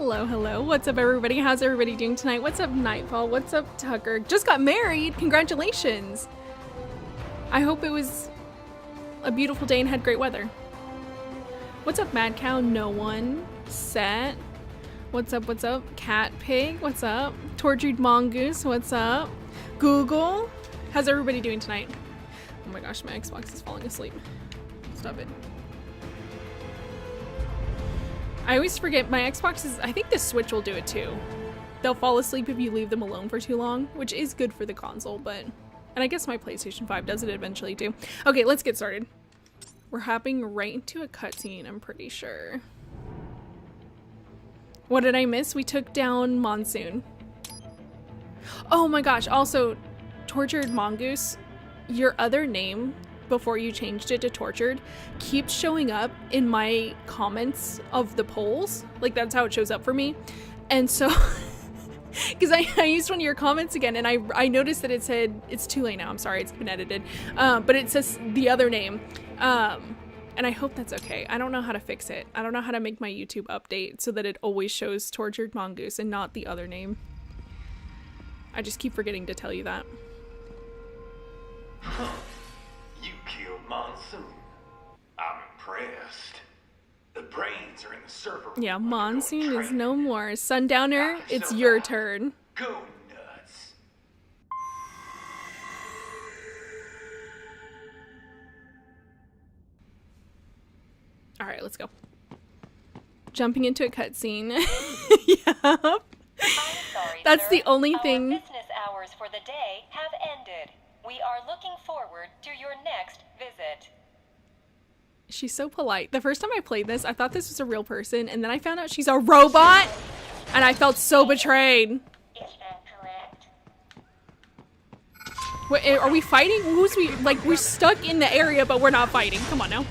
Hello, hello. What's up, everybody? How's everybody doing tonight? What's up, Nightfall? What's up, Tucker? Just got married. Congratulations. I hope it was a beautiful day and had great weather. What's up, Mad Cow? No one. Set. What's up, what's up? Cat Pig. What's up? Tortured Mongoose. What's up? Google. How's everybody doing tonight? Oh my gosh, my Xbox is falling asleep. Stop it. I always forget my Xbox is, I think the Switch will do it too. They'll fall asleep if you leave them alone for too long, which is good for the console, but, and I guess my PlayStation 5 does it eventually too. Okay, let's get started. We're hopping right into a cutscene, I'm pretty sure. What did I miss? We took down Monsoon. Oh my gosh, also, Tortured Mongoose, your other name before you changed it to Tortured keeps showing up in my comments of the polls. Like, that's how it shows up for me. And so, because I used one of your comments again, and I noticed that it said, it's too late now, I'm sorry, it's been edited, but it says the other name. And I hope that's okay. I don't know how to fix it. I don't know how to make my YouTube update so that it always shows Tortured Mongoose and not the other name. I just keep forgetting to tell you that. You killed Monsoon. I'm impressed. The brains are in the server. Yeah, Monsoon is no more. Sundowner, it's your turn. Go nuts. Alright, let's go. Jumping into a cutscene. Yep. I'm sorry, That's sir. the only thing. Our business hours for the day have ended. We are looking forward to your next visit. She's so polite. The first time I played this, I thought this was a real person, and then I found out she's a robot, and I felt so betrayed. Is that correct? Wait, are we fighting? We're stuck in the area, but we're not fighting. Come on now.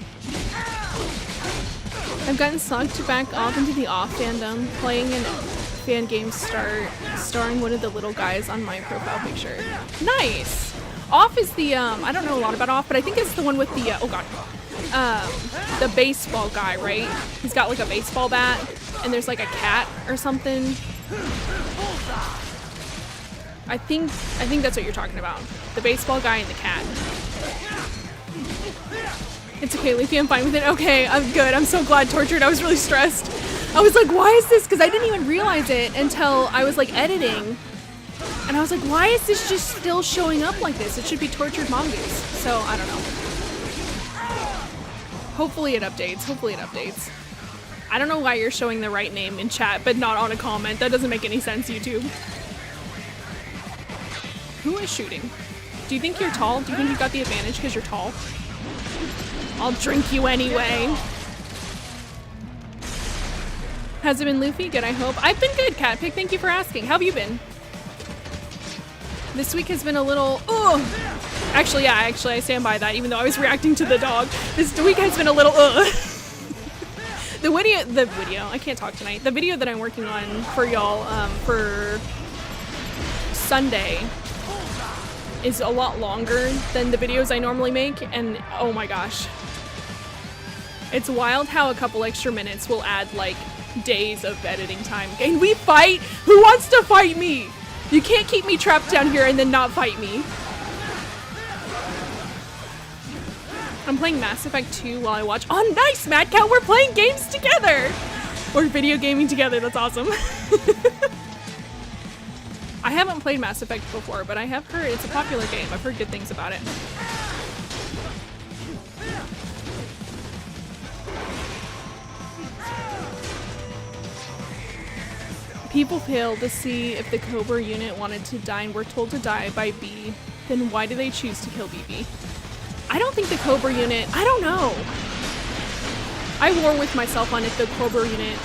I've gotten sucked back off into the off fandom, playing an fan game starring one of the little guys on my profile picture. Nice! Off is the, I don't know a lot about Off, but I think it's the one with the, oh god. The baseball guy, right? He's got like a baseball bat, and there's like a cat or something. I think that's what you're talking about. The baseball guy and the cat. It's okay, Leafy, I'm fine with it. Okay, I'm good. I'm so glad. Tortured. I was really stressed. I was like, why is this? Because I didn't even realize it until I was like editing. And I was like, why is this just still showing up like this? It should be Tortured Mongoose. So, I don't know. Hopefully it updates. Hopefully it updates. I don't know why you're showing the right name in chat, but not on a comment. That doesn't make any sense, YouTube. Who is shooting? Do you think you're tall? Do you think you got the advantage because you're tall? I'll drink you anyway. Has it been Luffy? Good, I hope. I've been good, Cat Pig. Thank you for asking. How have you been? This week has been a little, Actually, yeah, I stand by that, even though I was reacting to the dog. This week has been a little, The video, I can't talk tonight. The video that I'm working on for y'all, for Sunday is a lot longer than the videos I normally make, and oh my gosh. It's wild how a couple extra minutes will add, like, days of editing time. Can we fight? Who wants to fight me? You can't keep me trapped down here and then not fight me. I'm playing Mass Effect 2 while I watch. Oh, nice, Mad Cow! We're playing games together! We're video gaming together. That's awesome. I haven't played Mass Effect before, but I have heard it's a popular game. I've heard good things about it. People failed to see if the Cobra unit wanted to die and were told to die by B. Then why do they choose to kill BB? I don't think the Cobra unit, I don't know. I war with myself on if the Cobra unit,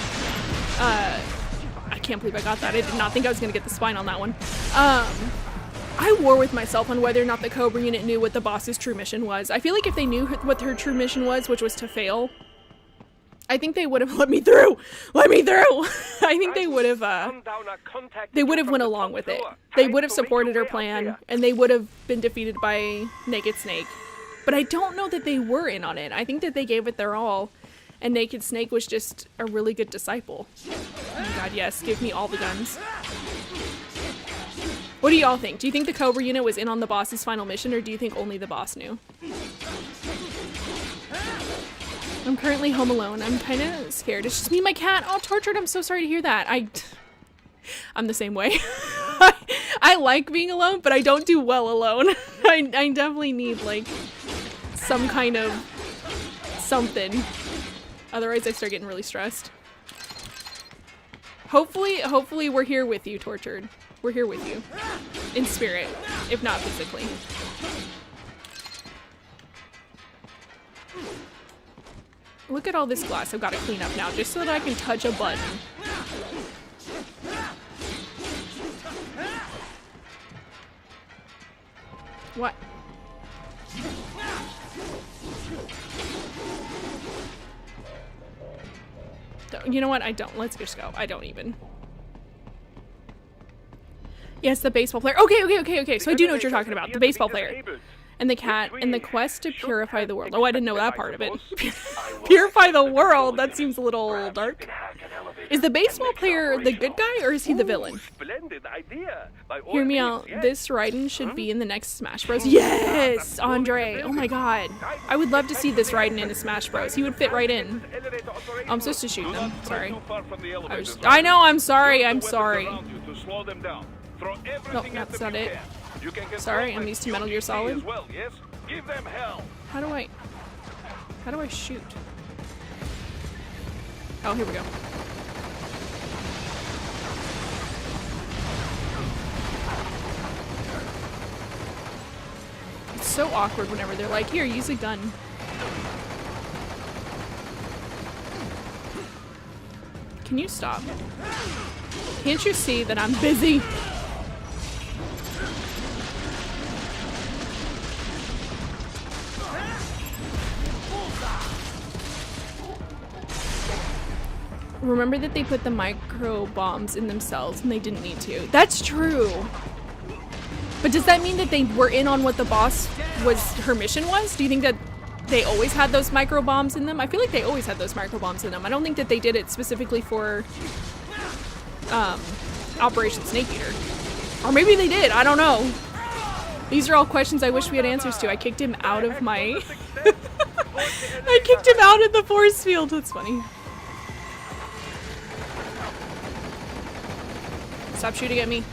I can't believe I got that. I did not think I was gonna get the spine on that one. I war with myself on whether or not the Cobra unit knew what the boss's true mission was. I feel like if they knew what her true mission was, which was to fail, I think they would have let me through. Let me through. I think they would have went along with it. They would have supported her plan, and they would have been defeated by Naked Snake. But I don't know that they were in on it. I think that they gave it their all, And Naked Snake was just a really good disciple. Oh my god, yes, give me all the guns. What do y'all think? Do you think the Cobra unit was in on the boss's final mission, or do you think only the boss knew? I'm currently home alone. I'm kind of scared. It's just me and my cat. Oh, Tortured, I'm so sorry to hear that. I'm the same way. I like being alone, but I don't do well alone. I definitely need, like, some kind of something. Otherwise, I start getting really stressed. Hopefully we're here with you, Tortured. We're here with you. In spirit, if not physically. Look at all this glass I've got to clean up now, just so that I can touch a button. What? You know what? I don't. Let's just go. I don't even. Yes, the baseball player. Okay. So I do know what you're talking about. The baseball player. And the cat, and the quest to purify the world. Oh, I didn't know that part of it. Purify the world? That seems a little dark. Is the baseball player the good guy, or is he the villain? Hear me out. This Raiden should be in the next Smash Bros. Yes! Andre! Oh my god. I would love to see this Raiden in a Smash Bros. He would fit right in. Oh, I'm supposed to shoot them. Sorry. I know, I'm sorry. I'm sorry. No, that's not it. Sorry, I'm used to Metal Gear Solid. How do I shoot? Oh, here we go. It's so awkward whenever they're like, here, use a gun. Can you stop? Can't you see that I'm busy? Remember that they put the micro bombs in themselves and they didn't need to. That's true. But does that mean that they were in on what the boss was, her mission was? Do you think that they always had those micro bombs in them? I feel like they always had those micro bombs in them. I don't think that they did it specifically for Operation Snake Eater. Or maybe they did, I don't know. These are all questions I wish we had answers to. I kicked him out of my... I kicked him out of the force field. That's funny. Stop shooting at me.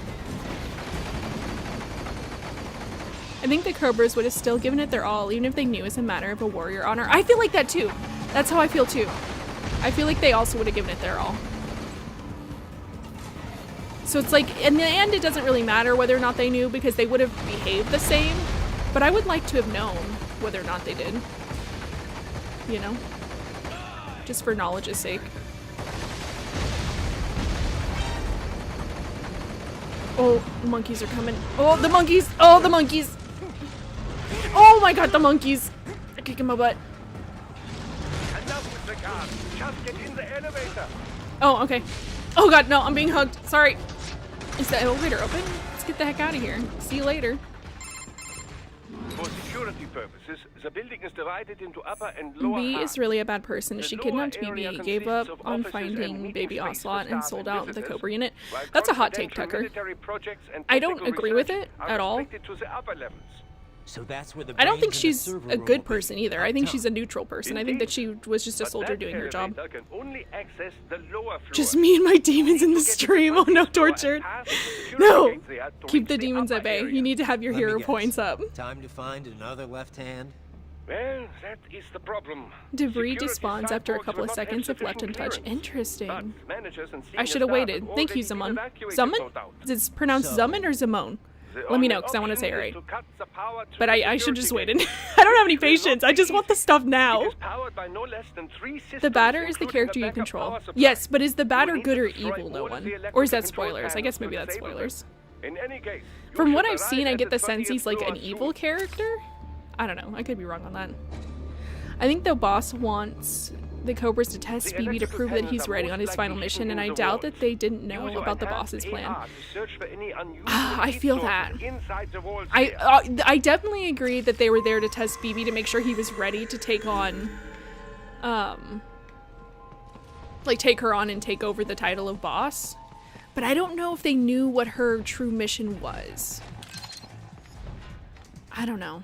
I think the Cobras would have still given it their all, even if they knew it's a matter of a warrior honor. I feel like that too. That's how I feel too. I feel like they also would have given it their all. So it's like, in the end, it doesn't really matter whether or not they knew because they would have behaved the same. But I would like to have known whether or not they did. You know? Just for knowledge's sake. Oh, the monkeys are coming. Oh, the monkeys! Oh, the monkeys! Oh my god, the monkeys! They're kicking my butt. Oh, okay. Oh god, no, I'm being hugged. Sorry. Is the elevator open? Let's get the heck out of here. See you later. For security purposes, the building is divided into upper and lower B is halves. really a bad person. She The kidnapped lower area BB, gave up consists of on offices finding and baby meeting spaces Ocelot, for and staff sold and out the visitors, Cobra unit. while That's a hot take, confidential Tucker. military projects and I don't technical agree with research it are at all. restricted to the upper levels. So that's where the I don't think brains in the she's server a room good will be. person either. I think she's a neutral person. I think that she was just a But soldier that doing her job. elevator can only access the lower floor. Just me and my demons in the To get to stream. Oh the no, first floor and Tortured. pass the security No! gates there to Keep reach the demons upper at bay. area. You need to have your Let me hero guess. points up. Time to find another left hand. Well, that is the problem. Debris Security despawns after a cyborgs couple will of not seconds have if left sufficient untouched. clearance. Interesting. But managers and I senior should have staff waited. have Thank you, already been Zaman. evacuated, Zaman? no doubt. Is it pronounced So- Zaman or Zamone? The Let me only know, because I want to option say it is right. to cut the power to But the I should just security wait. gate. I don't have any It will not patience. be I just want the easy. stuff It now. is powered by no less than 3 systems, The batter is the including character a you backup control. power supply. Yes, but is the You batter need good to or destroy evil, no all of one? the Or is that electrical control spoilers? I guess panels maybe to that's disable them. spoilers. In any case, you From should what I've arrive seen, I at get the the sense he's 20th like floor an soon. evil character. I don't know. I could be wrong on that. I think the boss wants the Cobras to test The BB to electrical prove that panels he's are ready most on his final likely mission, hidden and I in the doubt that walls. they didn't know Use your about the enhanced boss's plan. AR to search for any unusual I heat feel sources that. inside the walls I there. I definitely agree that they were there to test BB to make sure he was ready to take on like take her on and take over the title of boss. But I don't know if they knew what her true mission was. I don't know.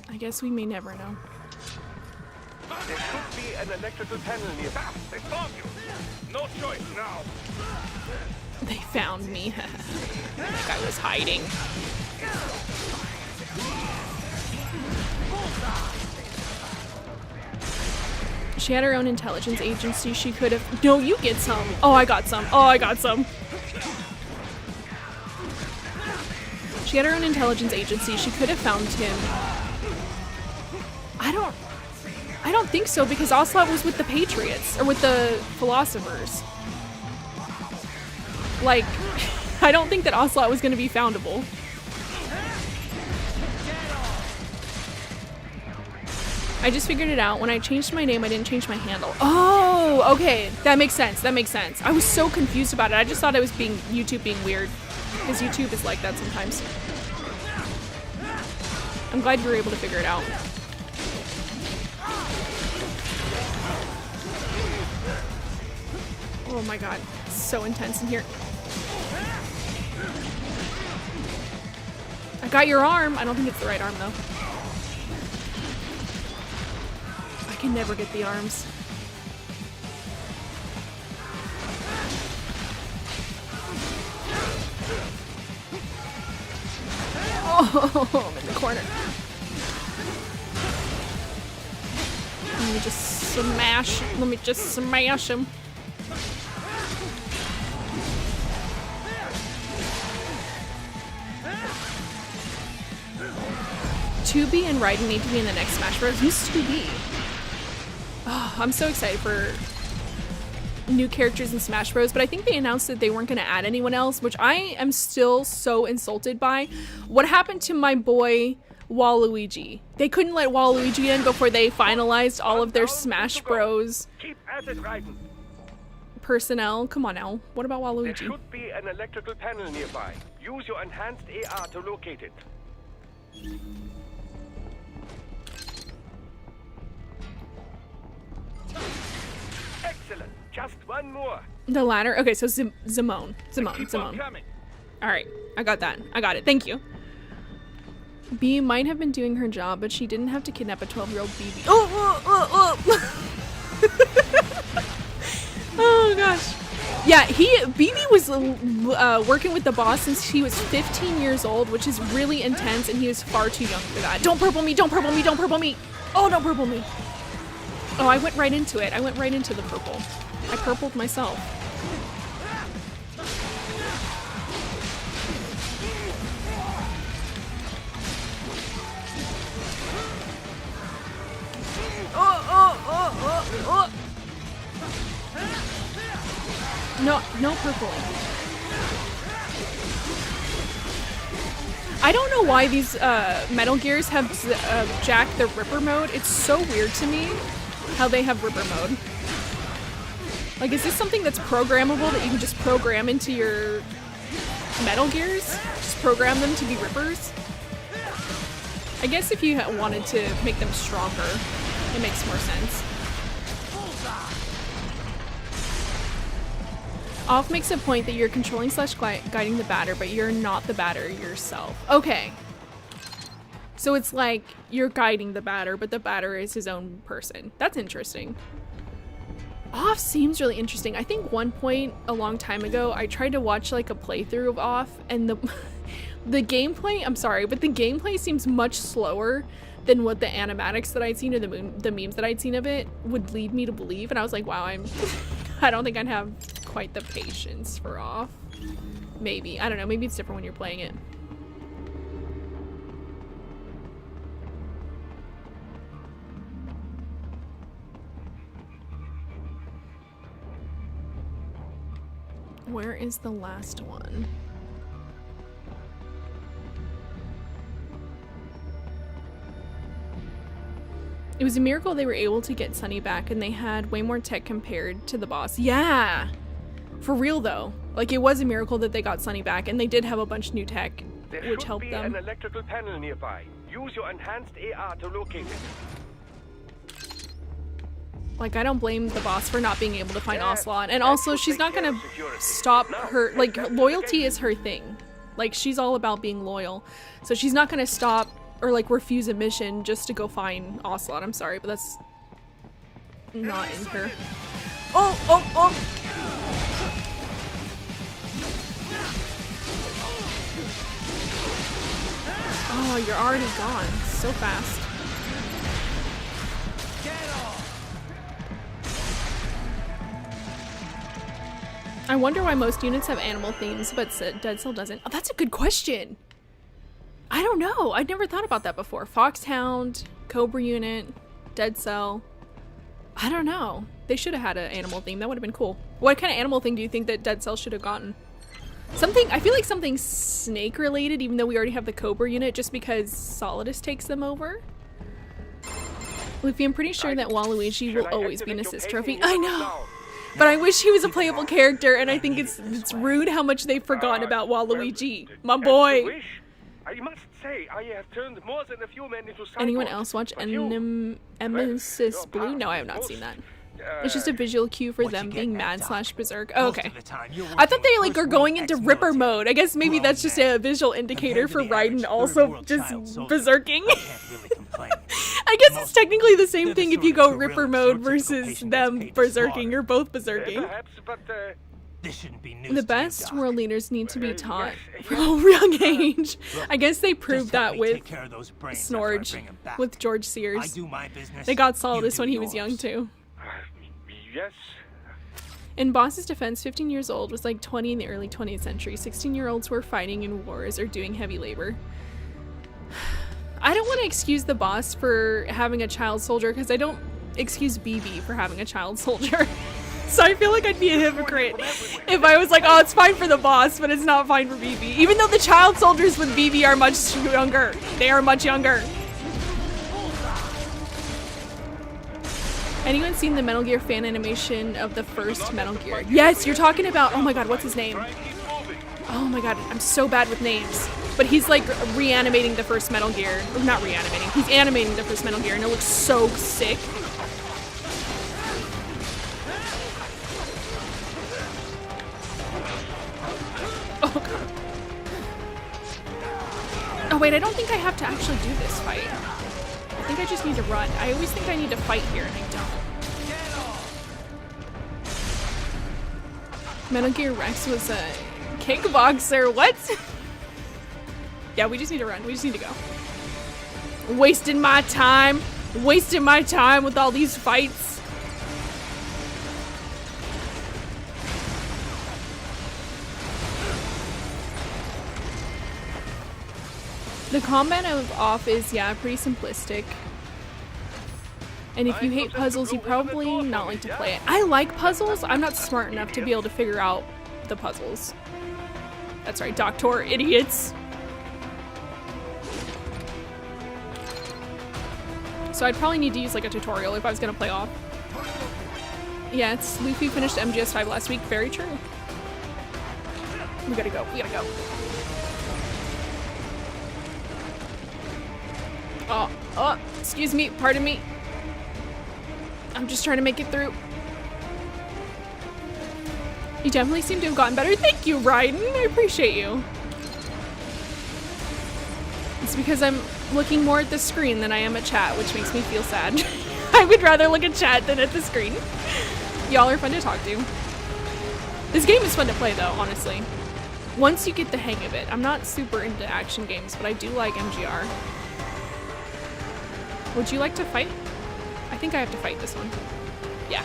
I guess we may never know. There should be an electrical panel near. Ah, they found you. No choice now. They found me. Like I was hiding. She had her own intelligence agency. She could have. No, you get some. Oh, I got some. Oh, I got some. She had her own intelligence agency. She could have found him. I don't think so, because Ocelot was with the Patriots, or with the Philosophers. Like, I don't think that Ocelot was going to be foundable. I just figured it out. When I changed my name, I didn't change my handle. Oh, okay. That makes sense. That makes sense. I was so confused about it. I just thought I was being YouTube being weird, because YouTube is like that sometimes. I'm glad you were able to figure it out. Oh my god, it's so intense in here. I got your arm. I don't think it's the right arm though. I can never get the arms. Oh, I'm in the corner. Let me just smash him. Tubi and Raiden need to be in the next Smash Bros. Who's Tubi? Oh, I'm so excited for new characters in Smash Bros. But I think they announced that they weren't going to add anyone else, which I am still so insulted by. What happened to my boy Waluigi? They couldn't let Waluigi in before they finalized all of their Smash Bros. Keep at it, Raiden. Personnel. Come on now. What about There Waluigi? should be an electrical panel nearby. Use your enhanced AR to locate it. Excellent. Just one more. The ladder. Okay, so Zimone. Keep on Zimone. coming. All right, I got that. I got it. Thank you. B might have been doing her job, but she didn't have to kidnap a 12-year-old BB. Oh. Oh gosh. Yeah, BB was working with the boss since he was 15 years old, which is really intense, and he was far too young for that. Don't purple me! Don't purple me! Don't purple me! Oh, don't purple me! Oh, I went right into it. I went right into the purple. I purpled myself. Oh. No purpling. I don't know why these Metal Gears have Jack the Ripper mode. It's so weird to me how they have Ripper mode. Like, is this something that's programmable that you can just program into your Metal Gears? Just program them to be Rippers? I guess if you wanted to make them stronger, it makes more sense. Off makes a point that you're controlling / guiding the batter, but you're not the batter yourself. Okay. So it's like you're guiding the batter, but the batter is his own person. That's interesting. Off seems really interesting. I think one point a long time ago, I tried to watch like a playthrough of Off, and the gameplay, I'm sorry, but the gameplay seems much slower than what the animatics that I'd seen or the memes that I'd seen of it would lead me to believe. And I was like, wow, I don't think I'd have quite the patience for Off. Maybe. I don't know. Maybe it's different when you're playing it. Where is the last one? It was a miracle they were able to get Sunny back, and they had way more tech compared to the boss. Yeah! For real though. Like, it was a miracle that they got Sunny back, and they did have a bunch of new tech, which helped them. There should be an electrical panel nearby. Use your enhanced AR to locate it. Like, I don't blame the boss for not being able to find Ocelot. And also, she's not gonna stop her, like, loyalty is her thing. Like, she's all about being loyal. So she's not gonna stop or, like, refuse a mission just to go find Ocelot. I'm sorry, but that's not in her. Oh, oh, oh! Oh, you're already gone. So fast. I wonder why most units have animal themes, but Dead Cell doesn't. Oh, that's a good question. I don't know. I'd never thought about that before. Foxhound, Cobra unit, Dead Cell. I don't know. They should have had an animal theme. That would have been cool. What kind of animal thing do you think that Dead Cell should have gotten? Something, I feel like something snake related, even though we already have the Cobra unit, just because Solidus takes them over. Luffy, I'm pretty sure that Waluigi will always be an assist trophy. I know! But I wish he was a playable character, and I think it's rude how much they've forgotten about Waluigi. My boy! I must say, I have turned more than a few men into Anyone else watch Nemesis Blue? No, I have not seen that. It's just a visual cue for them being mad / berserk. Oh, okay. I thought they like are going into Ripper mode. I guess maybe that's just a visual indicator for Raiden also just berserking. I guess it's technically the same thing if you go Ripper mode versus them berserking. You're both berserking. The best world leaders need to be taught from a young age. I guess they proved that with Snorge, with George Sears. They got Solidus when he was young too. Yes. In Boss's defense, 15 years old was like 20 in the early 20th century. 16-year-olds were fighting in wars or doing heavy labor. I don't want to excuse the boss for having a child soldier because I don't excuse BB for having a child soldier. So I feel like I'd be a hypocrite if I was like, oh, it's fine for the boss, but it's not fine for BB. Even though the child soldiers with BB are much younger. They are much younger. Anyone seen the Metal Gear fan animation of the first Metal Gear? Yes, you're talking about, oh my god, what's his name? Oh my god, I'm so bad with names. But he's like reanimating the first Metal Gear. Or not reanimating, he's animating the first Metal Gear and it looks so sick. Oh god. Oh wait, I don't think I have to actually do this fight. I think I just need to run. I always think I need to fight here, and I don't. Metal Gear Rex was a kickboxer. What? Yeah, we just need to run. We just need to go. Wasting my time. Wasting my time with all these fights. The combat of off is, yeah, pretty simplistic. And if you hate puzzles, you probably not like to play it. I like puzzles. I'm not smart enough to be able to figure out the puzzles. That's right, Doctor idiots. So I'd probably need to use like a tutorial if I was gonna play off. Yeah, it's Luffy finished MGS5 last week. Very true. We gotta go. We gotta go. Oh, excuse me, pardon me. I'm just trying to make it through. You definitely seem to have gotten better. Thank you, Raiden. I appreciate you. It's because I'm looking more at the screen than I am at chat, which makes me feel sad. I would rather look at chat than at the screen. Y'all are fun to talk to. This game is fun to play though, honestly. Once you get the hang of it. I'm not super into action games, but I do like MGR. Would you like to fight? I think I have to fight this one. Yeah.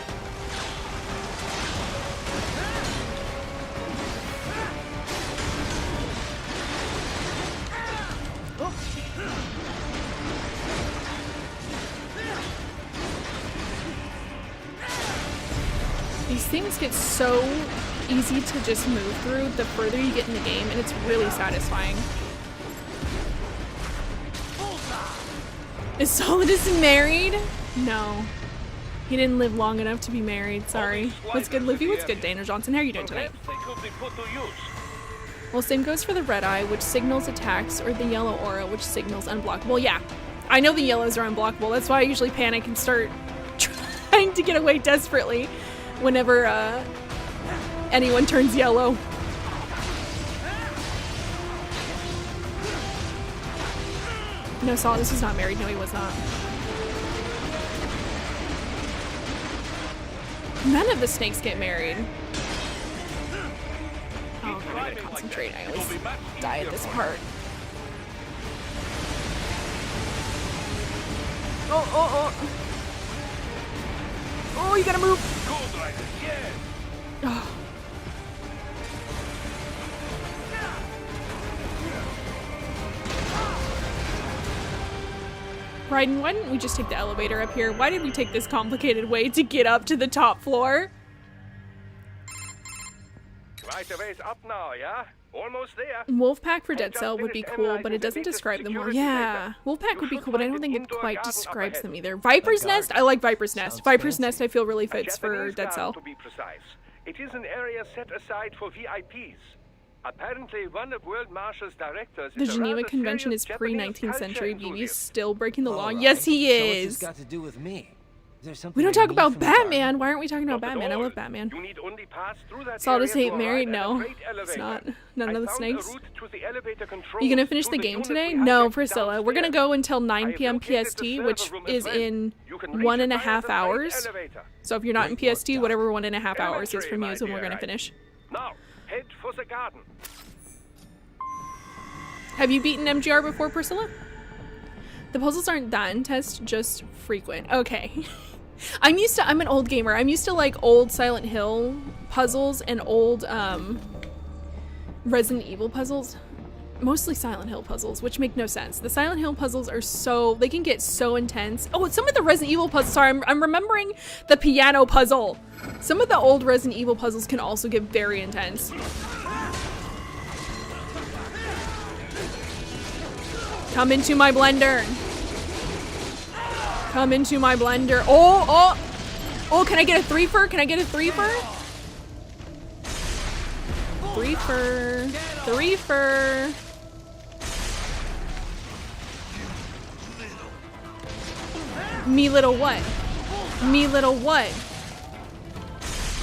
Oh. These things get so easy to just move through the further you get in the game, and it's really satisfying. Is Solidus married? No. He didn't live long enough to be married, sorry. What's good, Luffy? What's good, Dana Johnson? How are you doing tonight? Well, same goes for the red eye, which signals attacks, or the yellow aura, which signals unblockable. Yeah, I know the yellows are unblockable. That's why I usually panic and start trying to get away desperately whenever anyone turns yellow. No, Solidus was not married. No, he was not. None of the snakes get married. Oh, okay, I gotta concentrate. I always die at this part. Oh, you gotta move. Oh. Raiden, why didn't we just take the elevator up here? Why did we take this complicated way to get up to the top floor? Right away's up now, yeah? Almost there. Wolfpack for Dead Cell would be cool, but it doesn't describe them well. Yeah, Wolfpack would be cool, but I don't think it quite describes them either. Viper's Nest? I like Viper's Nest. Viper's Nest I feel really fits for Dead Cell. To be precise. It is an area set aside for VIPs. Apparently, one of World Marshal's directors The is a Geneva rather Convention is serious pre-19th Japanese century. culture BB's enthusiast. still breaking the law. All right. Yes, he So what's is. this got to do with me? Is there something We don't I talk need about from the garden? Batman. Why aren't we talking about Not at Batman? I all. love Batman. You need only pass through that Solidus area ain't to married? arrive at a No, freight it's elevator. not. None I of the found snakes. a route to the elevator control You gonna finish through the game unit today? we No, hijacked Priscilla. We're gonna downstairs. go until 9 I p.m. have located PST, the which server room as is well. in You can reach 1.5 it via the freight hours. elevator. So if you're not in Great work, PST, Doc. whatever 1.5 hours is from you Elementary, is when my we're gonna dear. finish. Now, head for the garden. Have you beaten MGR before, Priscilla? The puzzles aren't that intense, just frequent. Okay. I'm an old gamer. I'm used to like old Silent Hill puzzles and old Resident Evil puzzles. Mostly Silent Hill puzzles, which make no sense. The Silent Hill puzzles are they can get so intense. Oh, some of the Resident Evil puzzles, sorry, I'm remembering the piano puzzle. Some of the old Resident Evil puzzles can also get very intense. Come into my blender. Come into my blender. Oh, can I get a threefer? Can I get a threefer? Threefer. Me little what? Me little what?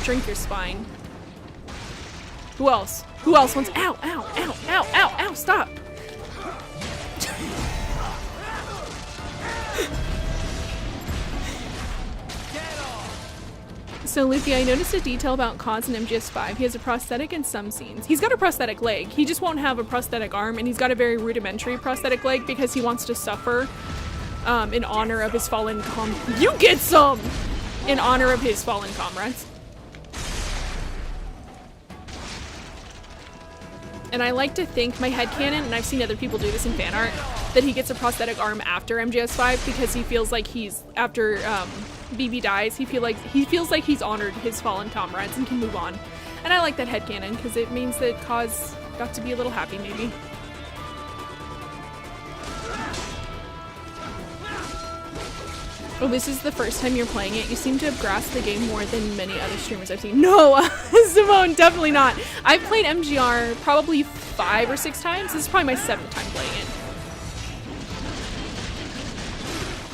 Drink your spine. Who else? Who else wants? Ow, ow, ow, ow, ow, ow, stop. So Luffy, I noticed a detail about Kaz in MGS5. He has a prosthetic in some scenes. He's got a prosthetic leg. He just won't have a prosthetic arm, and he's got a very rudimentary prosthetic leg because he wants to suffer in honor of his fallen You get some! In honor of his fallen comrades. And I like to think, my headcanon, and I've seen other people do this in fan art, that he gets a prosthetic arm after MGS5 because he feels like after BB dies, he feels like he's honored his fallen comrades and can move on. And I like that headcanon because it means that Kaz got to be a little happy maybe. Oh, this is the first time you're playing it. You seem to have grasped the game more than many other streamers I've seen. No, Simone, definitely not. I've played MGR probably 5 or 6 times. This is probably my 7th time playing it.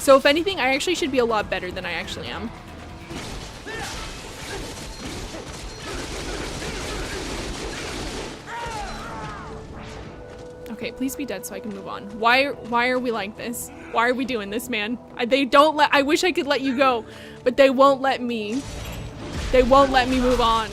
So if anything, I actually should be a lot better than I actually am. Okay, please be dead so I can move on. Why are we like this? Why are we doing this, man? I wish I could let you go, but they won't let me. They won't let me move on.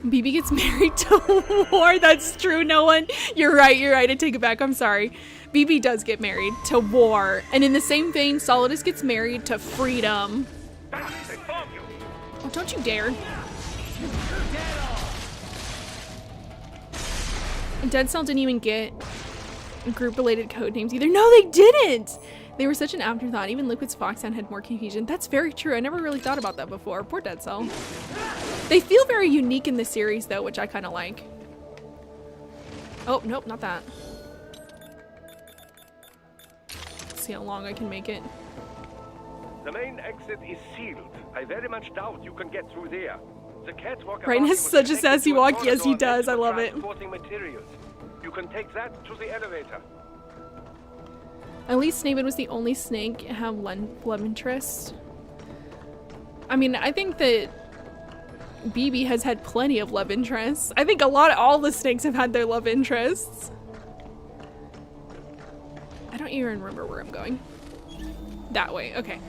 BB gets married to war. That's true. No one. You're right. I take it back. I'm sorry. BB does get married to war. And in the same vein, Solidus gets married to freedom. Oh, don't you dare. Dead Cell didn't even get group-related code names either. No, they didn't! They were such an afterthought. Even Liquid's Foxhound had more cohesion. That's very true. I never really thought about that before. Poor Dead Cell. They feel very unique in the series, though, which I kind of like. Oh, nope, not that. Let's see how long I can make it. The main exit is sealed. I very much doubt you can get through there. The catwalk Ryan has such a sassy walk. Yes, he does. I love it. Transporting materials. You can take that to the elevator. At least Snaven was the only snake to have love interest. I mean, I think that BB has had plenty of love interests. I think all the snakes have had their love interests. I don't even remember where I'm going. That way, okay.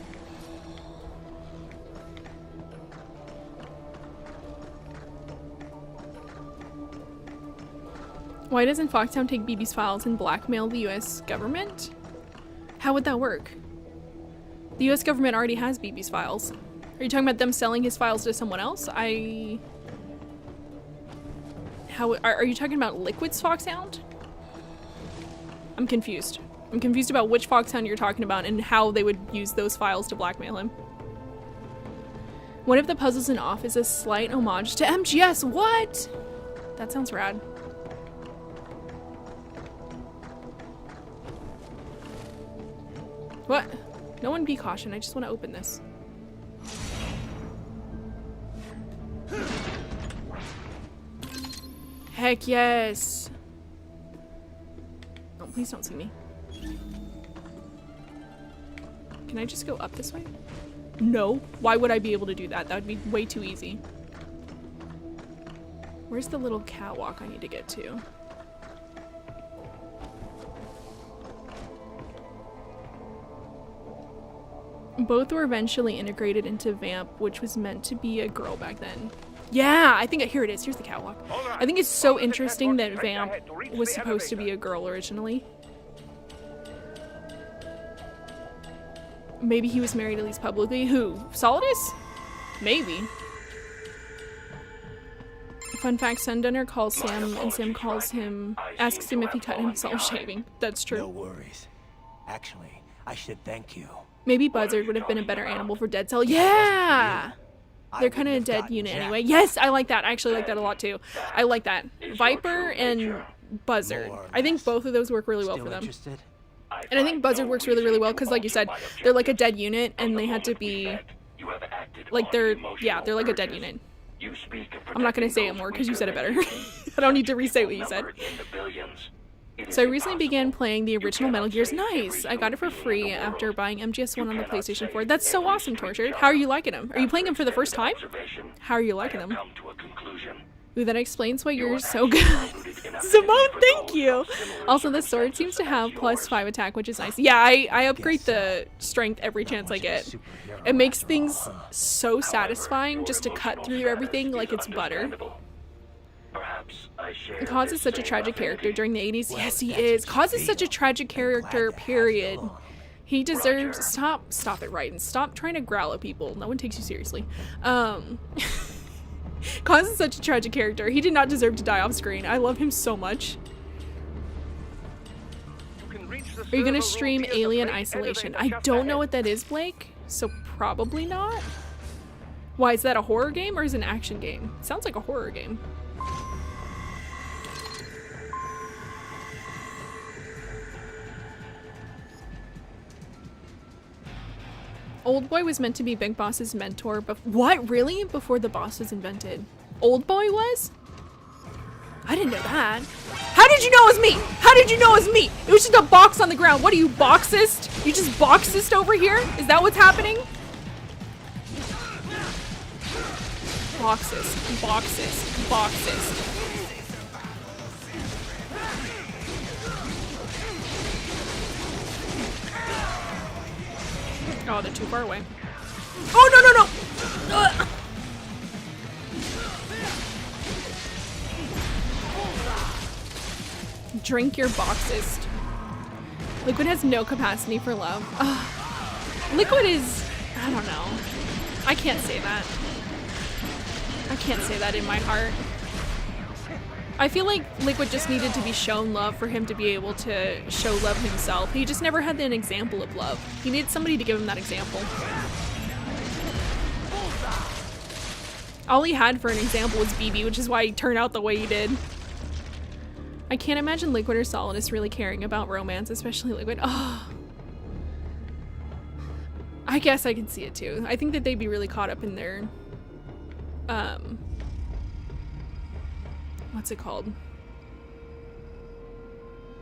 Why doesn't Foxhound take BB's files and blackmail the US government? How would that work? The US government already has BB's files. Are you talking about them selling his files to someone else? Are you talking about Liquid's Foxhound? I'm confused. I'm confused about which Foxhound you're talking about and how they would use those files to blackmail him. One of the puzzles in Off is a slight homage to MGS. What? That sounds rad. What? No one be caution. I just want to open this. Heck yes. Oh, please don't see me. Can I just go up this way? No. Why would I be able to do that? That would be way too easy. Where's the little catwalk I need to get to? Both were eventually integrated into Vamp, which was meant to be a girl back then. Yeah, I think here it is. Here's the catwalk. I think it's so interesting that Vamp was supposed to be a girl originally. Maybe he was married at least publicly. Who? Solidus? Maybe. Fun fact, Sundunner calls Sam and Sam calls him, asks him if he cut himself shaving. That's true. No worries. Actually, I should thank you. Maybe Buzzard would have been a better animal for Dead Cell. Yeah! They're kind of a dead unit anyway. Yes, I like that. I actually like that a lot too. I like that. Viper and Buzzard. I think both of those work really well for them. And I think Buzzard works really, really well because, like you said, they're like a dead unit and they had to be, like they're like a dead unit. I'm not going to say it more because you said it better. I don't need to re-say what you said. So I recently began playing the original Metal Gears. Nice! I got it for free after buying MGS1 on the PlayStation 4. That's so awesome, Tortured. How are you liking them? Are you playing them for the first time? How are you liking them? Ooh, that explains why you're so good. Simone, thank you! Also, the sword seems to have +5 attack, which is nice. Yeah, I upgrade the strength every chance I get. It makes things so satisfying just to cut through everything like it's butter. Kaz is such a tragic character during the 80s. Yes, he is. Kaz is such a tragic character, period. He deserves... Stop it, Raiden. Stop trying to growl at people. No one takes you seriously. Kaz is such a tragic character. He did not deserve to die off screen. I love him so much. Are you gonna stream Alien Isolation? I don't know what that is, Blake, so probably not. Why, is that a horror game or is it an action game? Sounds like a horror game. Old Boy was meant to be Big Boss's mentor, but what, really? Before the boss was invented? Old Boy was? I didn't know that. How did you know it was me? How did you know it was me? It was just a box on the ground. What are you, boxist? You just boxist over here? Is that what's happening? Boxist, boxist, boxist. Oh, they're too far away. Oh, no, no, no! Drink your boxist. Liquid has no capacity for love. Liquid is... I don't know. I can't say that. I can't say that in my heart. I feel like Liquid just needed to be shown love for him to be able to show love himself. He just never had an example of love. He needed somebody to give him that example. All he had for an example was BB, which is why he turned out the way he did. I can't imagine Liquid or Solidus really caring about romance, especially Liquid. Oh. I guess I can see it too. I think that they'd be really caught up in their, what's it called?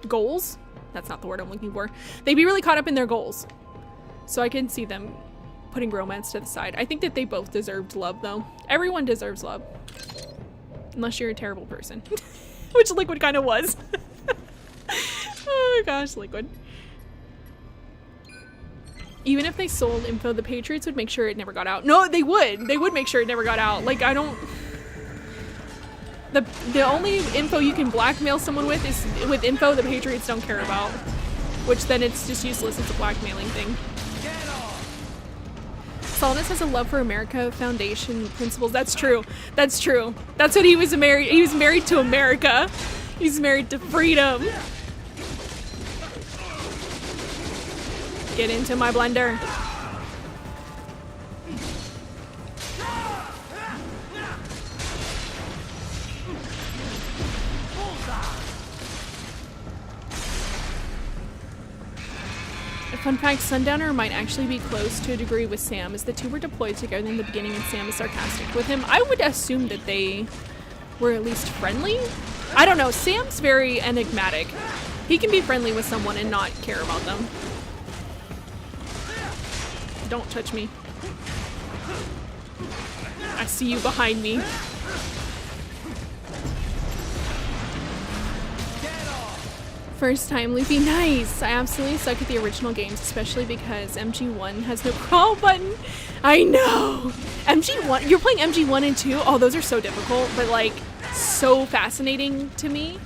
Goals? That's not the word I'm looking for. They'd be really caught up in their goals. So I can see them putting romance to the side. I think that they both deserved love though. Everyone deserves love. Unless you're a terrible person. Which Liquid kind of was. Oh gosh, Liquid. Even if they sold info, the Patriots would make sure it never got out. No, they would. They would make sure it never got out. Like, I don't... The only info you can blackmail someone with is with info the Patriots don't care about. Which then it's just useless. It's a blackmailing thing. Solnus has a love for America foundation principles. That's true. That's true. That's what he was married. He was married to America. He's married to freedom. Get into my blender. Fun fact, Sundowner might actually be close to a degree with Sam, as the two were deployed together in the beginning and Sam is sarcastic with him. I would assume that they were at least friendly? I don't know, Sam's very enigmatic. He can be friendly with someone and not care about them. Don't touch me. I see you behind me. First time Luffy, nice! I absolutely suck at the original games, especially because MG1 has no crawl button. I know! MG1, you're playing MG1 and 2? Oh, those are so difficult, but like, so fascinating to me.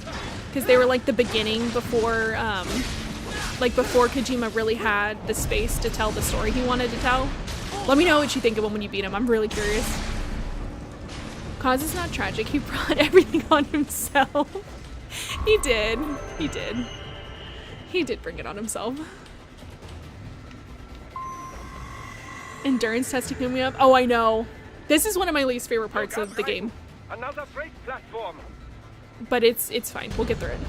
Because they were like the beginning before, before Kojima really had the space to tell the story he wanted to tell. Let me know what you think of him when you beat him, I'm really curious. Cause is not tragic, he brought everything on himself. He did. He did. He did bring it on himself. Endurance testing me up. Oh, I know. This is one of my least favorite parts of the game. Another freight platform. But it's fine. We'll get through it.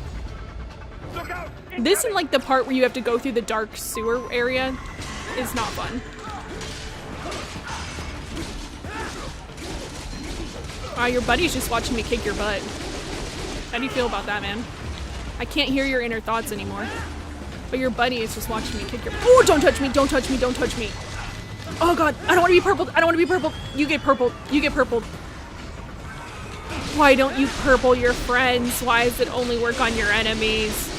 Look out! This and like the part where you have to go through the dark sewer area is not fun. Wow, your buddy's just watching me kick your butt. How do you feel about that, man? I can't hear your inner thoughts anymore. But your buddy is just watching me kick your- Oh, don't touch me, don't touch me, don't touch me. Oh god, I don't want to be purpled, I don't want to be purpled. You get purpled, you get purpled. Why don't you purple your friends? Why does it only work on your enemies?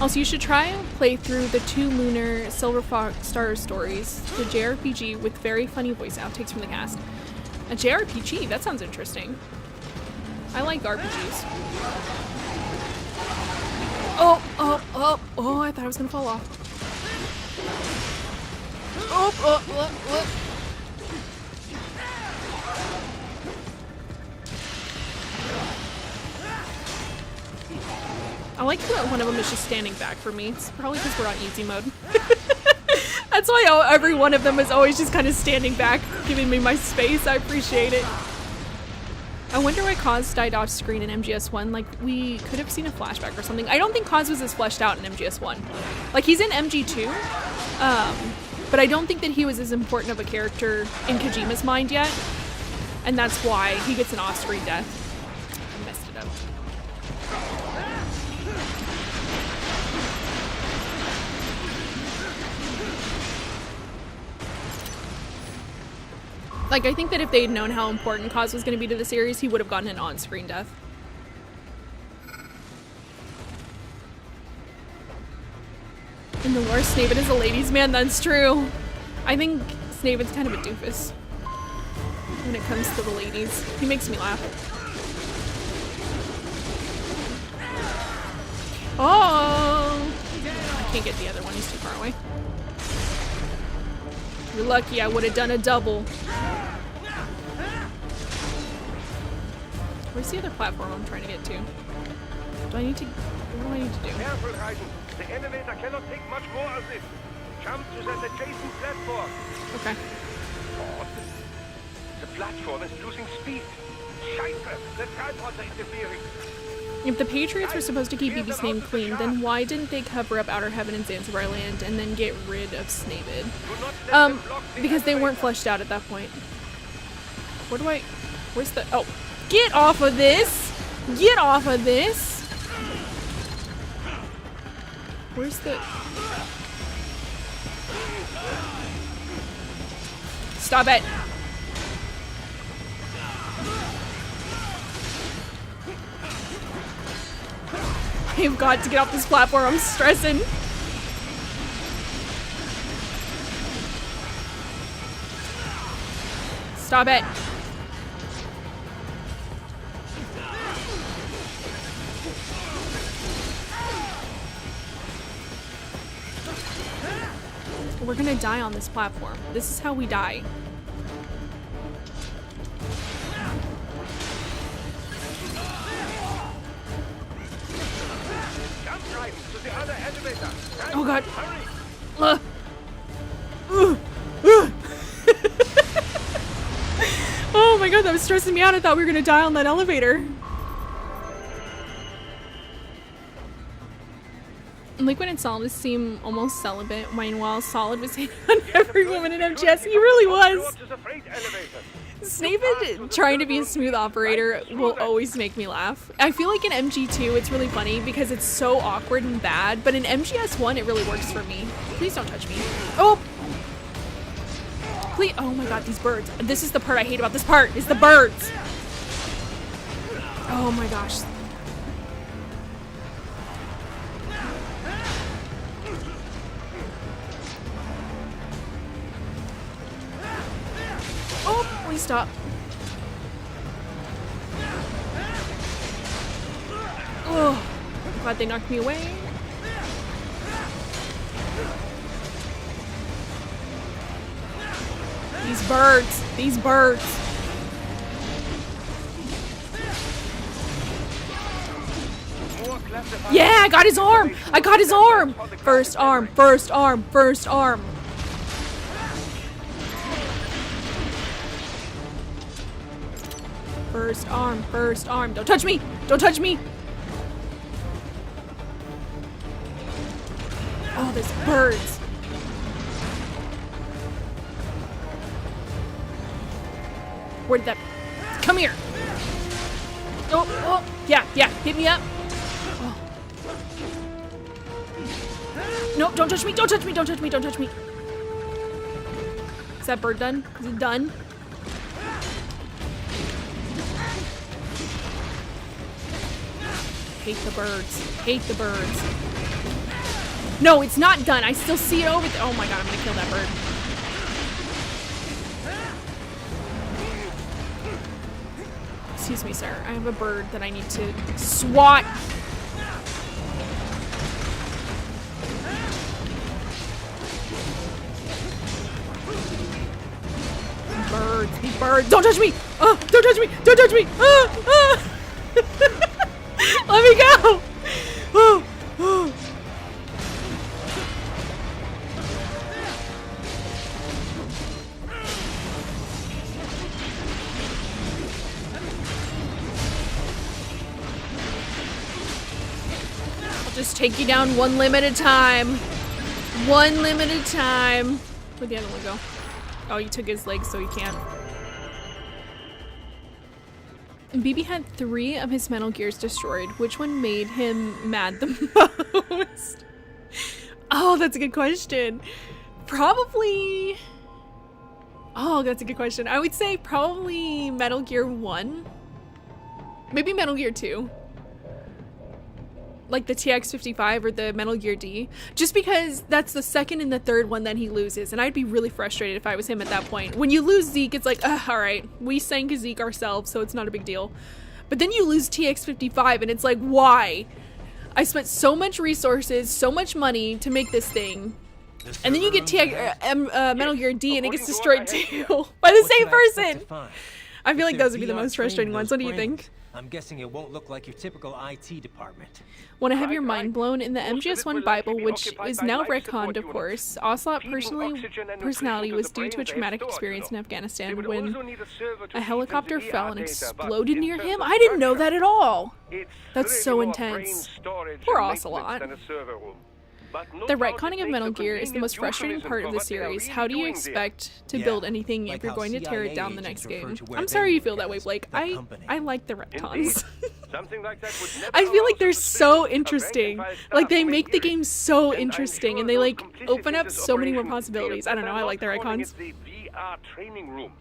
Also, you should try and play through the 2 Lunar Silver Fox Star stories, the JRPG with very funny voice outtakes from the cast. A JRPG? That sounds interesting. I like RPGs. Oh, I thought I was gonna fall off. Oh. I like that one of them is just standing back for me. It's probably because we're on easy mode. That's why every one of them is always just kind of standing back, giving me my space. I appreciate it. I wonder why Kaz died off screen in MGS1. Like, we could have seen a flashback or something. I don't think Kaz was as fleshed out in MGS1. Like, he's in MG2, but I don't think that he was as important of a character in Kojima's mind yet. And that's why he gets an off-screen death. I messed it up. Like, I think that if they'd known how important Kaz was going to be to the series, he would have gotten an on-screen death. In the lore, Snaven is a ladies' man, that's true. I think Snaven's kind of a doofus when it comes to the ladies. He makes me laugh. Oh! I can't get the other one, he's too far away. You're lucky, I would have done a double. Where's the other platform I'm trying to get to? Do I need to... What do I need to do? Careful, Raiden. The elevator cannot take much more of this. Jump to that adjacent platform. Okay. platform is losing speed. Scheiße, the tripods are interfering. If the Patriots were supposed to keep BB's name clean, then why didn't they cover up Outer Heaven and Zanzibar Land and then get rid of Snavid? Do not let them block the Because they weren't elevator. fleshed out at that point. Where's the, oh, get off of this! Get off of this! Where's the, stop it! I've got to get off this platform, I'm stressing. Stop it. We're gonna die on this platform. This is how we die. Jump right to the other elevator. Right, Oh god. hurry. Ugh. Ugh. Ugh. Oh my god, that was stressing me out. I thought we were gonna die on that elevator. Liquid and Solid seem almost celibate, while Solid was hitting on every woman in MGS. He really was. To the freight elevator. Snavid trying to be a smooth operator will always make me laugh. I feel like in MG2 it's really funny because it's so awkward and bad, but in MGS1 it really works for me. Please don't touch me. Oh! Please, oh my god, these birds. This is the part I hate about this part, is the birds. Oh my gosh. Oh, please stop. Oh, I'm glad they knocked me away. These birds, these birds. More classified. Yeah, I got his arm. I got his arm. First arm, first arm, first arm. First arm, first arm. Don't touch me. Don't touch me. Oh, there's birds. Where did that? Come here. Oh, oh, yeah, yeah. Hit me up. Oh. No, don't touch me. Don't touch me. Don't touch me. Don't touch me. Is that bird done? Is it done? Hate the birds. Hate the birds. No, it's not done. I still see it over there. Oh my god, I'm gonna kill that bird. Excuse me, sir. I have a bird that I need to swat. Birds. These birds. Don't touch me! Oh, don't touch me! Don't touch me! Ah, ah. Let me go! Oh, oh. I'll just take you down one limb at a time. One limb at a time. Where'd the other one go? Oh, you took his legs so he can't. BB had 3 of his Metal Gears destroyed. Which one made him mad the most? Oh, that's a good question. Probably... Oh, that's a good question. I would say probably Metal Gear 1. Maybe Metal Gear 2. Like the TX-55 or the Metal Gear D. Just because that's the second and the third one that he loses. And I'd be really frustrated if I was him at that point. When you lose Zeke, it's like, alright, we sank Zeke ourselves, so it's not a big deal. But then you lose TX-55 and it's like, why? I spent so much resources, so much money to make this thing. And then you get Metal Gear D and it gets destroyed too. By the same person! I feel like those would be the most frustrating ones. What do you think? I'm guessing it won't look like your typical IT department. Want to have your Right. mind blown? In the Most of it MGS1 will Bible, likely be which occupied is by now life support retconned, of units. course, Ocelot Feeding personality oxygen and nutrition to was the due brain to they traumatic have stored, experience in They Afghanistan would when also need a server to a feed them helicopter the fell ER and data, but exploded in near terms him. of I didn't know structure, that at all. it's That's really so more intense. brain storage Poor and maintenance Ocelot. than a server room. But no The doubt retconning it of makes Metal a Gear is the most convenient frustrating euphemism part for of the what they are series. really How do you doing there. expect to Yeah, build anything like if you're how going to tear it CIA down the next agents refer game? to where I'm they sorry you work feel that way, as Blake. the company. I like the Indeed. retcons. Something like that would never I feel allow like they're suspicion so of interesting. rank and file Like staff they from a make the hearing. game so And I'm interesting, sure and they those like complicit open in up this so many more operation possibilities. feel I don't know. that I I'm like the not calling retcons. it the VR training room.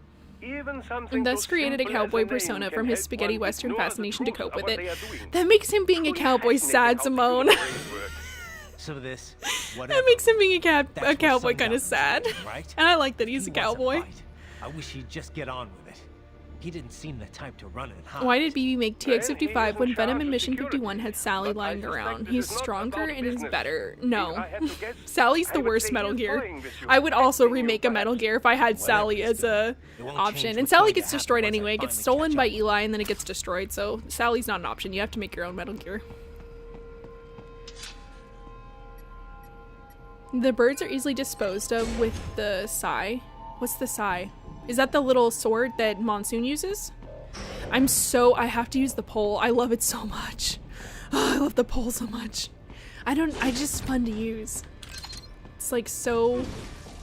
Even something And thus so created a simple as cowboy name persona can from his help spaghetti one western ignore the fascination to truth cope of with what it. they are doing. That makes him being a Truly cowboy fascinating sad, how Simone. people's brains work. So this, whatever. That makes him being That's a where cowboy kind Sundown of sad. is, right? And I like that If he's he a wants cowboy. fight, I wish he'd just get on with it. He didn't seem the type to run and hide. Why did BB make Then he TX-55 is when in Venom charge and of Mission security. 51 had Sally But I lying suspect around? this He's is not stronger about and is business. better. If No. I had to guess, Sally's I the would worst say Metal he's Gear. playing with you, I would also testing you, remake a Metal perhaps. Gear if I had Whatever Sally he's as a doing, it won't option. change And what's Sally going to gets happen destroyed once I anyway. It gets finally stolen catch by up. Eli and then it gets destroyed. So Sally's not an option. You have to make your own Metal Gear. The birds are easily disposed of with the sai. What's the sai? Is that the little sword that Monsoon uses? I have to use the pole. I love it so much. Oh, I love the pole so much. It's just fun to use. It's like so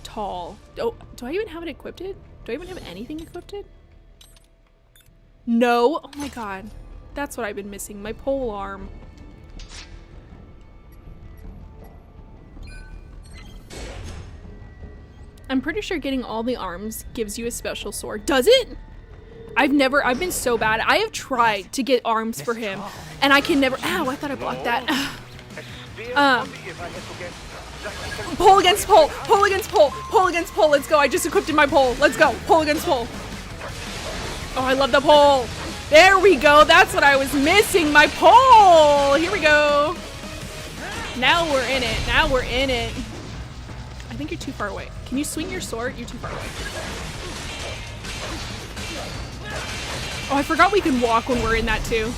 tall. Oh, do I even have it equipped? Do I even have anything equipped? No. Oh my god. That's what I've been missing. My pole arm. I'm pretty sure getting all the arms gives you a special sword. Does it? I've been so bad. I have tried to get arms for him, and I can never. Ow, I thought I blocked that. Pole against pole, pole against pole, pole against pole. Let's go. I just equipped in my pole. Let's go. Pole against pole. Oh, I love the pole. There we go. That's what I was missing. My pole. Here we go. Now we're in it. Now we're in it. I think you're too far away. Can you swing your sword? You're too far away. Oh, I forgot we can walk when we're in that too.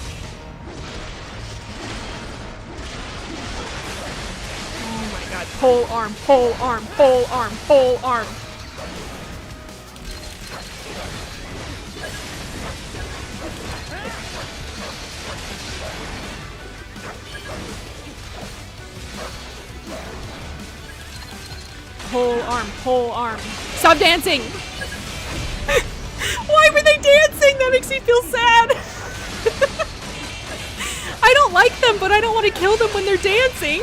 Oh my god. Pole arm, pole arm, pole arm, pole arm. Pole arm, pole arm. Stop dancing! Why were they dancing? That makes me feel sad. I don't like them, but I don't want to kill them when they're dancing.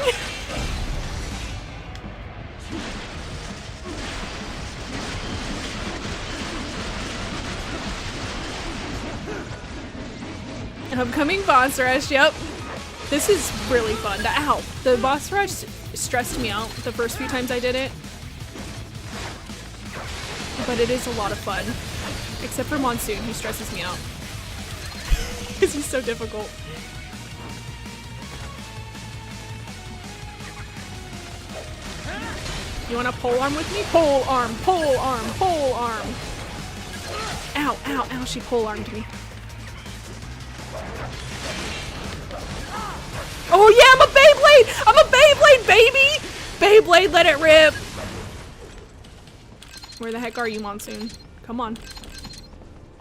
Upcoming boss rush, yep. This is really fun. Ow! The boss rush stressed me out the first few times I did it. But it is a lot of fun. Except for Monsoon, he stresses me out. Because he's so difficult. You want to pole arm with me? Pole arm, pole arm, pole arm. Ow, ow, ow, she pole armed me. Oh yeah, I'm a Beyblade! I'm a Beyblade, baby! Beyblade, let it rip! Where the heck are you, Monsoon? Come on.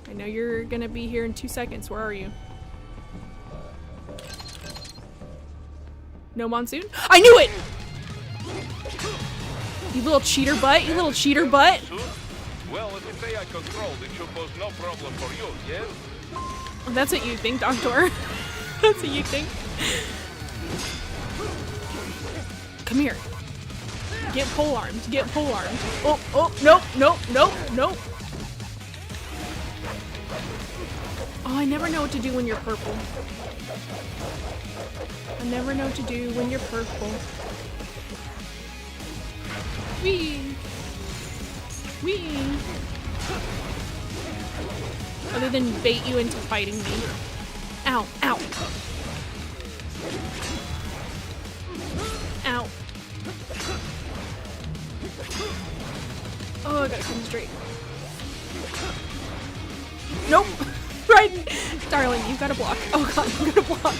I know you're gonna be here in 2 seconds. Where are you? No Monsoon? I knew it! You little cheater butt, you little cheater butt. Well, if it's AI controlled, it should pose no problem for you, yes? That's what you think, Doctor. That's what you think. Come here. Get pole armed. Get pole armed. Oh, oh, nope, nope, nope, nope. Oh, I never know what to do when you're purple. I never know what to do when you're purple. Wee. Wee. Other than bait you into fighting me. Ow, ow. Ow. Oh, I gotta concentrate. Nope. Right. Darling, you gotta block. Oh god, I'm gonna block.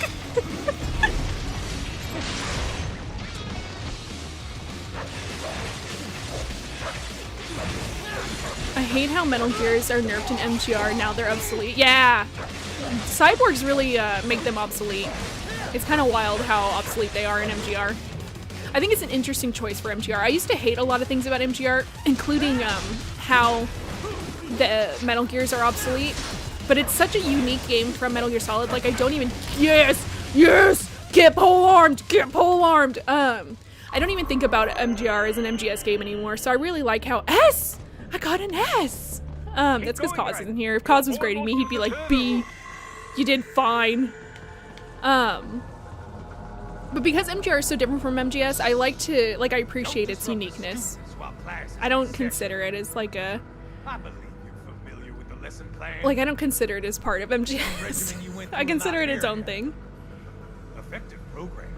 I hate how Metal Gears are nerfed in MGR, now they're obsolete. Yeah! Cyborgs really make them obsolete. It's kind of wild how obsolete they are in MGR. I think it's an interesting choice for MGR. I used to hate a lot of things about MGR, including how the Metal Gears are obsolete. But it's such a unique game from Metal Gear Solid. Like, I don't even... Yes! Yes! Get polearmed! Get polearmed! I don't even think about MGR as an MGS game anymore, so I really like how... S! I got an S! That's because Kaz isn't here. If Kaz was grading me, he'd be like, B. You did fine. But because MGR is so different from MGS, I like to... Like, I appreciate its uniqueness. I don't consider it as like a... Like, I don't consider it as part of MGS. I consider it its own thing. Effective program.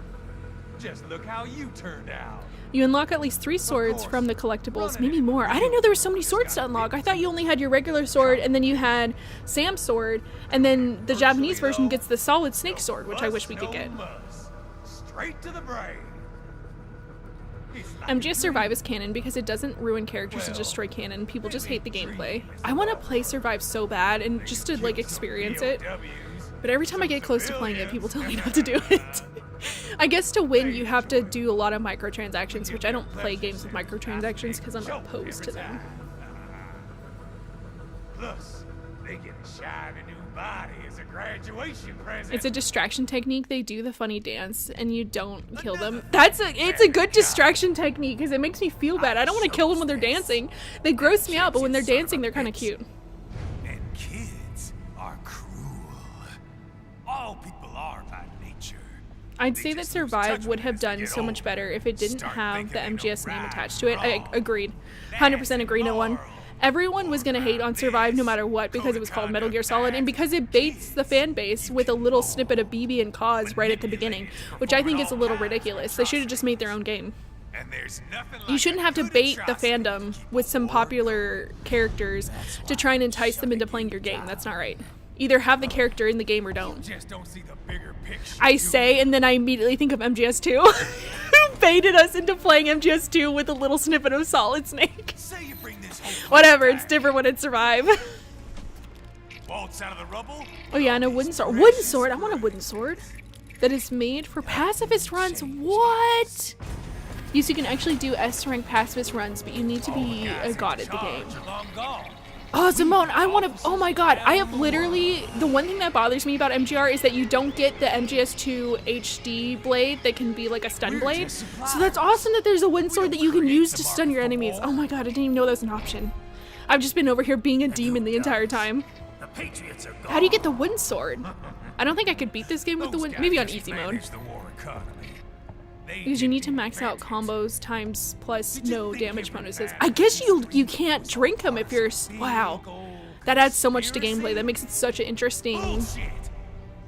Just look how you turned out. You unlock at least 3 swords from the collectibles, maybe more. I didn't know there were so many swords to unlock. I thought you only had your regular sword, and then you had Sam's sword, and then the Japanese version gets the solid snake sword, which I wish we could get. Straight to the brain. MGS Survive is canon because it doesn't ruin characters to destroy canon. People just hate the gameplay. I want to play Survive so bad and just to like experience it. But every time I get close to playing it, people tell me not to do it. I guess to win, you have to do a lot of microtransactions, which I don't play games with microtransactions because I'm opposed to them. Plus, they get a shiny new body as a graduation present. It's a distraction technique. They do the funny dance and you don't kill them. It's a good distraction technique because it makes me feel bad. I don't want to kill them when they're dancing. They gross me out, but when they're dancing, they're kind of cute. And kids are cruel. All people are by nature. I'd say that Survive would have done so much better if it didn't have the MGS name attached to it. I agreed. 100% agree, no one. Everyone was going to hate on Survive no matter what because it was called Metal Gear Solid and because it baits the fan base with a little snippet of BB and Kaz right at the beginning, which I think is a little ridiculous. They should have just made their own game. You shouldn't have to bait the fandom with some popular characters to try and entice them into playing your game. That's not right. Either have the character in the game or don't. I say, and then I immediately think of MGS2, who baited us into playing MGS2 with a little snippet of Solid Snake. Whatever, it's different when it's Survive. Oh yeah, and a wooden sword. Wooden sword? I want a wooden sword. That is made for pacifist runs. What? Yes, you can actually do S rank pacifist runs, but you need to be a god at the game. Oh, Simone, I want to... Oh my god, I have literally... The one thing that bothers me about MGR is that you don't get the MGS2 HD blade that can be like a stun blade. So that's awesome that there's a wooden sword that you can use to stun your enemies. Oh my god, I didn't even know that was an option. I've just been over here being a demon the entire time. How do you get the wooden sword? I don't think I could beat this game with the wooden... Maybe on easy mode. Because you need to max out combos times plus no damage bonuses. I guess you can't drink them if you're... Wow. That adds so much to gameplay. That makes it such an interesting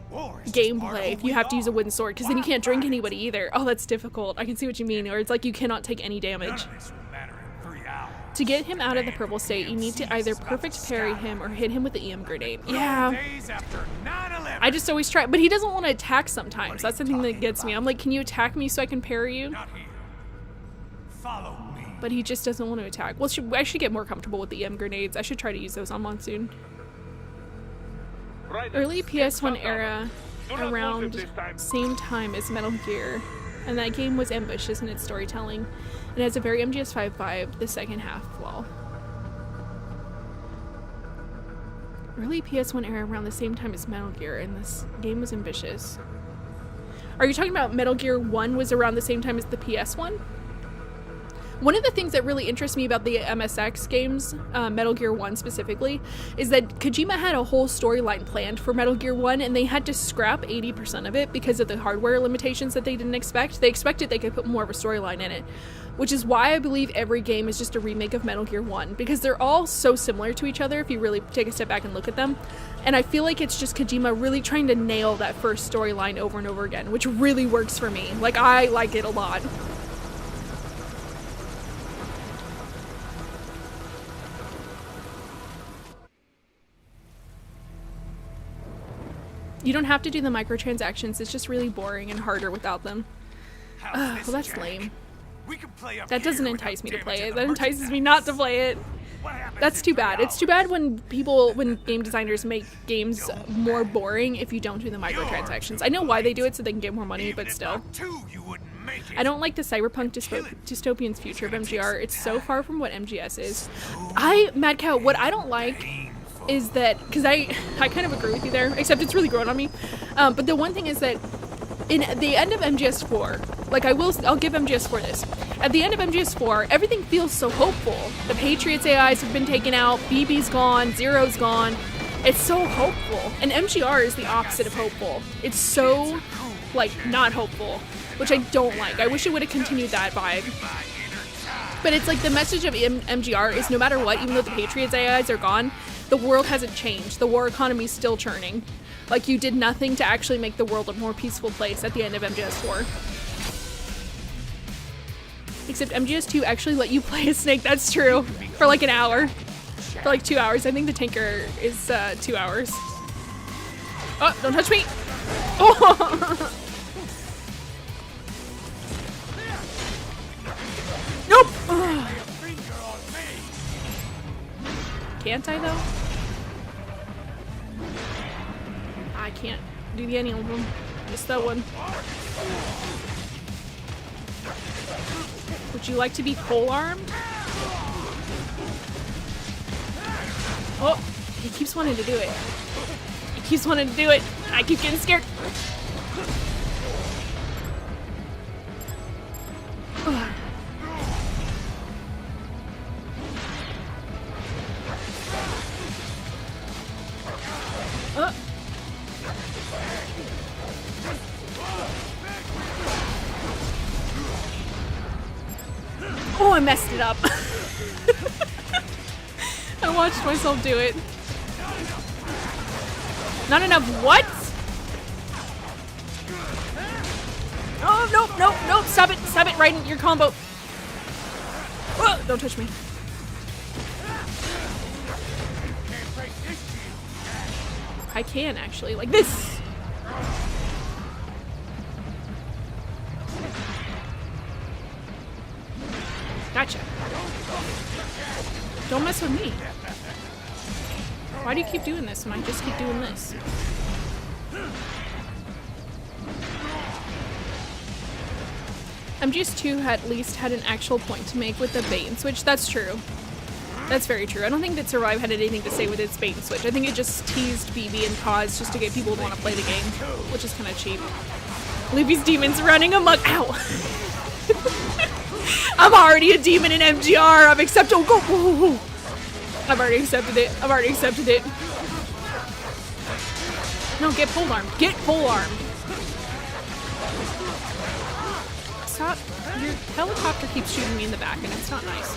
gameplay if you have to use a wooden sword. Because then you can't drink anybody either. Oh, that's difficult. I can see what you mean. Or it's like you cannot take any damage. To get him out of the purple state, you need to either perfect parry him or hit him with the EM grenade. Yeah. I just always try, but he doesn't want to attack sometimes. That's the thing that gets me. I'm like, can you attack me so I can parry you? But he just doesn't want to attack. Well, I should get more comfortable with the EM grenades. I should try to use those on Monsoon. Early PS1 era, around same time as Metal Gear. And that game was ambitious in its storytelling. It has a very MGS5 vibe, the second half well. Early PS1 era around the same time as Metal Gear, and this game was ambitious. Are you talking about Metal Gear 1 was around the same time as the PS1? One of the things that really interests me about the MSX games, Metal Gear 1 specifically, is that Kojima had a whole storyline planned for Metal Gear 1 and they had to scrap 80% of it because of the hardware limitations that they didn't expect. They expected they could put more of a storyline in it, which is why I believe every game is just a remake of Metal Gear 1 because they're all so similar to each other if you really take a step back and look at them. And I feel like it's just Kojima really trying to nail that first storyline over and over again, which really works for me. Like, I like it a lot. You don't have to do the microtransactions. It's just really boring and harder without them. Well, that's lame. We can play up That doesn't here entice me to without play it. damaging That the entices me not to play it. What happens That's if too we bad. It's too out? bad when game designers make games more boring if you don't do the microtransactions. I know why they do it, so they can get more money, but still. You wouldn't make it. I don't like the cyberpunk dystopian future of MGR. It's so far from what MGS is. Mad Cow, what I don't like is that, because I kind of agree with you there, except it's really grown on me. But the one thing is that in the end of MGS4, like I'll give MGS4 this. At the end of MGS4, everything feels so hopeful. The Patriots AIs have been taken out, BB's gone, Zero's gone. It's so hopeful. And MGR is the opposite of hopeful. It's so, like, not hopeful, which I don't like. I wish it would have continued that vibe. But it's like the message of MGR is no matter what, even though the Patriots AIs are gone, the world hasn't changed. The war economy is still churning. Like, you did nothing to actually make the world a more peaceful place at the end of MGS4. Except MGS2 actually let you play a snake, that's true, for like an hour. For like 2 hours. I think the tanker is 2 hours. Oh, don't touch me! Oh! Nope! Ugh. Can't I though? I can't do any of them. Just that one. Would you like to be pole-armed? Oh, he keeps wanting to do it. He keeps wanting to do it. I keep getting scared. Ugh. Oh, I messed it up. I watched myself do it. Not enough what? Oh, nope, stop it right in your combo. Whoa, don't touch me. I can actually, like this. Gotcha. Don't mess with me. Why do you keep doing this when I just keep doing this? MGS2 at least had an actual point to make with the bait and switch. That's true. That's very true. I don't think that Survive had anything to say with its bait and switch. I think it just teased BB and Cause just to get people to want to play the game, which is kind of cheap. Loopy's demon's running amok. Ow! I'm already a demon in MGR. I've accepted. Oh, go! Whoa. I've already accepted it. No, get pole armed. Get pole armed. Stop. Your helicopter keeps shooting me in the back, and it's not nice.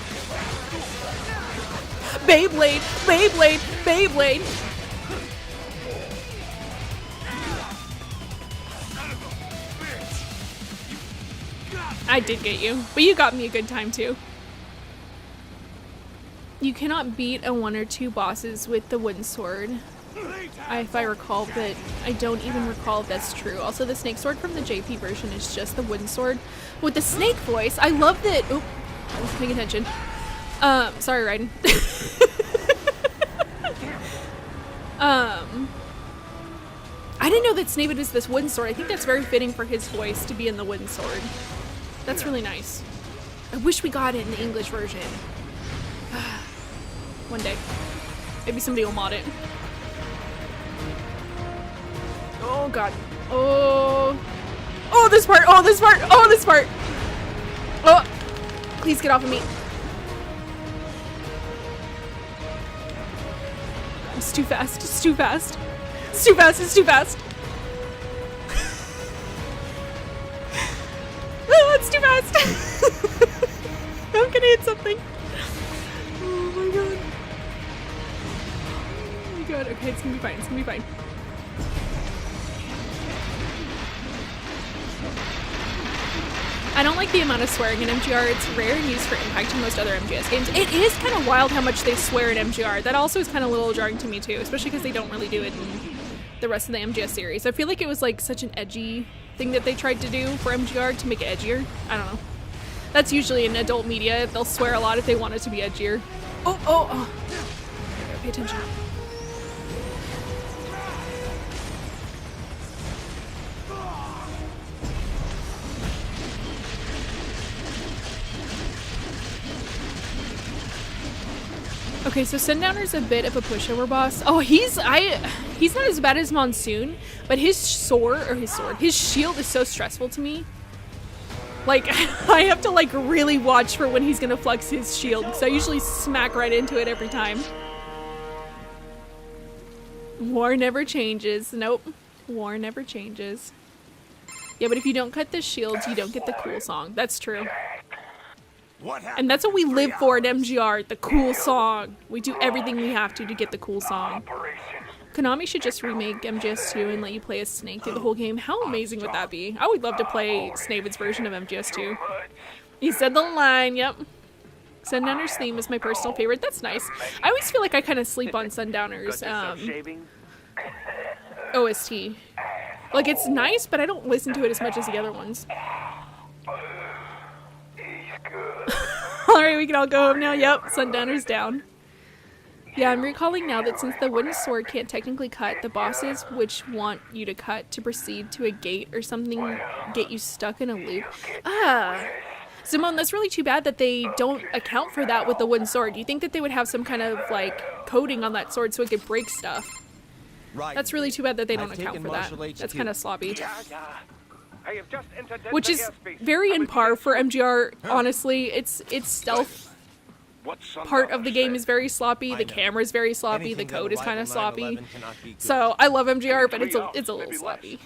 Beyblade! I did get you, but you got me a good time too. You cannot beat a 1 or 2 bosses with the wooden sword, if I recall, but I don't even recall if that's true. Also, the snake sword from the JP version is just the wooden sword with the snake voice. I love that. Oop, I wasn't paying attention. Sorry, Raiden. I didn't know that Snape was this wooden sword. I think that's very fitting for his voice to be in the wooden sword. That's really nice. I wish we got it in the English version. One day. Maybe somebody will mod it. Oh god. Oh. Oh, this part. Oh, this part. Oh, this part. Oh. Please get off of me. It's too fast. It's too fast. It's too fast. It's too fast. Oh, it's too fast. I'm gonna hit something. Oh my god. Oh my god. Okay, it's gonna be fine. It's gonna be fine. I don't like the amount of swearing in MGR. It's rare and used for impact in most other MGS games. It is kind of wild how much they swear in MGR. That also is kind of a little jarring to me too, especially because they don't really do it in the rest of the MGS series. I feel like it was like such an edgy thing that they tried to do for MGR to make it edgier. I don't know. That's usually in adult media. They'll swear a lot if they want it to be edgier. Oh. Pay attention. Okay, so Sundowner's a bit of a pushover boss. Oh, he's not as bad as Monsoon, but his shield is so stressful to me. Like, I have to like really watch for when he's gonna flex his shield, because I usually smack right into it every time. War never changes. Nope. War never changes. Yeah, but if you don't cut the shields, you don't get the cool song. That's true. And that's what we live for at MGR, the cool song. We do everything we have to get the cool song. Konami should just remake MGS2 and let you play as Snake through the whole game. How amazing would that be? I would love to play Snavid's version of MGS2. He said the line, yep. Sundowner's theme is my personal favorite. That's nice. I always feel like I kind of sleep on Sundowner's OST. Like, it's nice, but I don't listen to it as much as the other ones. Alright, we can all go home now. Yep, Sundowner's down. Yeah, I'm recalling now that since the wooden sword can't technically cut, the bosses which want you to cut to proceed to a gate or something get you stuck in a loop. Simone, that's really too bad that they don't account for that with the wooden sword. Do you think that they would have some kind of, like, coating on that sword so it could break stuff? That's really too bad that they don't account for that. That's kind of sloppy. Which is very in par for MGR, honestly. Its stealth part of the game is very sloppy, the camera is very sloppy, the code is kind of sloppy. So I love MGR, but it's a little sloppy.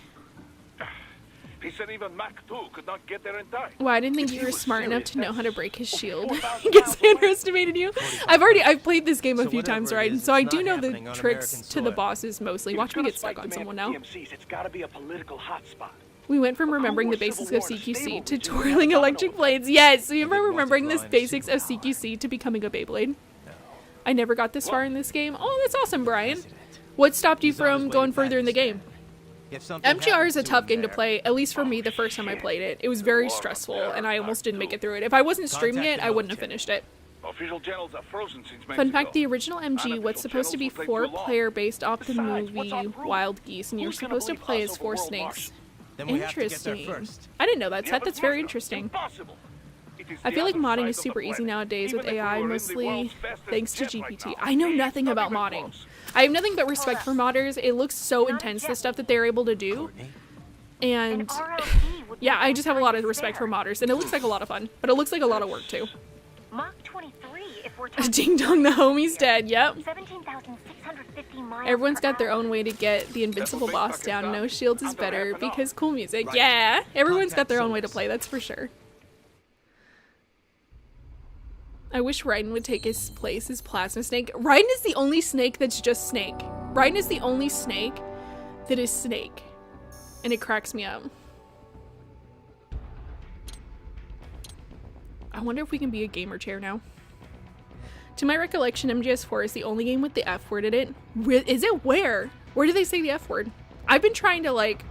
He said even Mach 2 could not get there in time. Well, I didn't think you were smart enough to know how to break his shield. I guess I underestimated you. I've played this game a few times, right? And so I do know the tricks to the bosses mostly. Watch me get stuck on someone now. It's gotta be a political hotspot. We went from remembering the basics of CQC to twirling electric blades. Yes, we were remembering the basics of CQC to becoming a Beyblade. I never got this far in this game. Oh, that's awesome, Brian. What stopped you from going further in the game? MGR is a tough game to play, at least for me the first time I played it. It was very stressful, and I almost didn't make it through it. If I wasn't streaming it, I wouldn't have finished it. Fun fact, the original MG was supposed to be 4-player based off the movie Wild Geese, and you're supposed to play as 4 snakes. Interesting. I didn't know that, Seth. That's very interesting. I feel like modding is super easy nowadays with AI, mostly thanks to GPT. I know nothing about modding. I have nothing but respect for modders. It looks so intense, the stuff that they're able to do. And yeah, I just have a lot of respect for modders, and it looks like a lot of fun, but it looks like a lot of work too. Ding dong, the homie's dead. Yep. Everyone's got their own way to get the invincible boss down. No shields is better because cool music. Yeah, everyone's got their own way to play, that's for sure. I wish Raiden would take his place as Plasma Snake. Raiden is the only snake that's just Snake. Raiden is the only snake that is Snake. And it cracks me up. I wonder if we can be a gamer chair now. To my recollection, MGS4 is the only game with the F word in it. Is it where? Where do they say the F word? I've been trying to, like...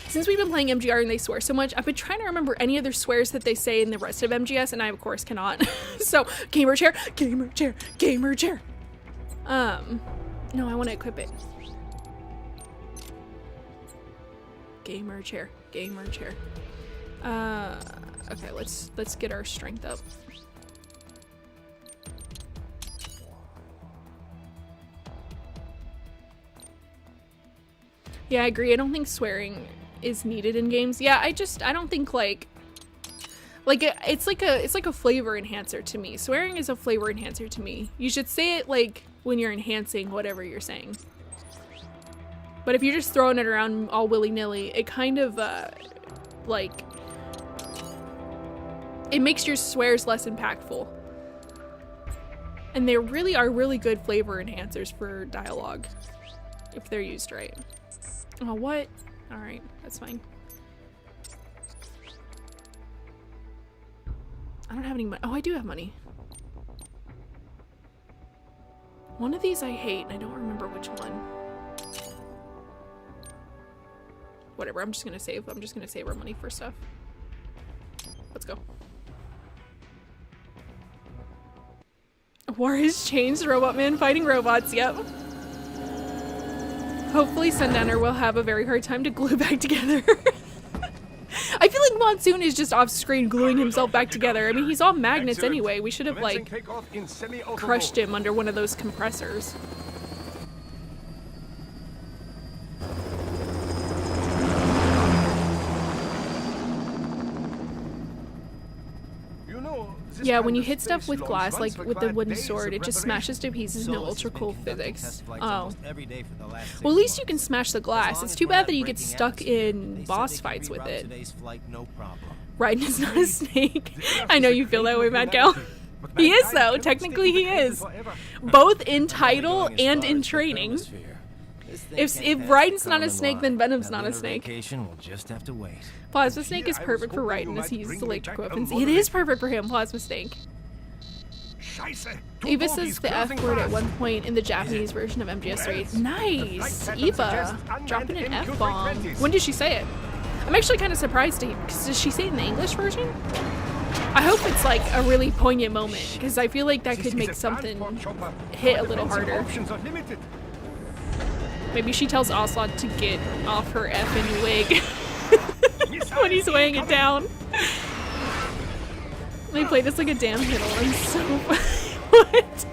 Since we've been playing MGR and they swear so much, I've been trying to remember any other swears that they say in the rest of MGS, and I, of course, cannot. So, gamer chair, gamer chair, gamer chair. No, I want to equip it. Gamer chair, gamer chair. Okay, let's get our strength up. Yeah, I agree. I don't think swearing is needed in games. Yeah, I don't think it's like a flavor enhancer to me. Swearing is a flavor enhancer to me. You should say it like when you're enhancing whatever you're saying. But if you're just throwing it around all willy-nilly, it kind of like it makes your swears less impactful. And they really are really good flavor enhancers for dialogue if they're used right. Oh, what? Alright, that's fine. I don't have any money. Oh, I do have money. One of these I hate, and I don't remember which one. Whatever, I'm just gonna save. I'm just gonna save our money for stuff. Let's go. War has changed. Robot man fighting robots. Yep. Hopefully Sundowner will have a very hard time to glue back together. I feel like Monsoon is just off screen gluing himself back together. I mean, he's all magnets anyway. We should have, like, crushed him under one of those compressors. Yeah, when you hit stuff with glass, like with the wooden sword, it just smashes to pieces. No ultra cool physics. Oh. Well, at least you can smash the glass. It's too bad that you get stuck in boss fights with it. Raiden is not a snake. I know you feel that way, Mad Cow. He is, though. Technically, he is. Both in title and in training. If Raiden's not a snake, then Venom's not a snake. Plasma Snake is perfect for Raiden as he uses electric weapons. It is perfect for him, Plasma Snake. Eva says the F word at one point in the Japanese version of MGS3. Nice! Eva, dropping an F-bomb. When did she say it? I'm actually kind of surprised to hear, because does she say it in the English version? I hope it's like a really poignant moment, because I feel like that could make something hit a little harder. Maybe she tells Ocelot to get off her effing wig when he's weighing it down. They play this like a damn hiddle. I'm so what?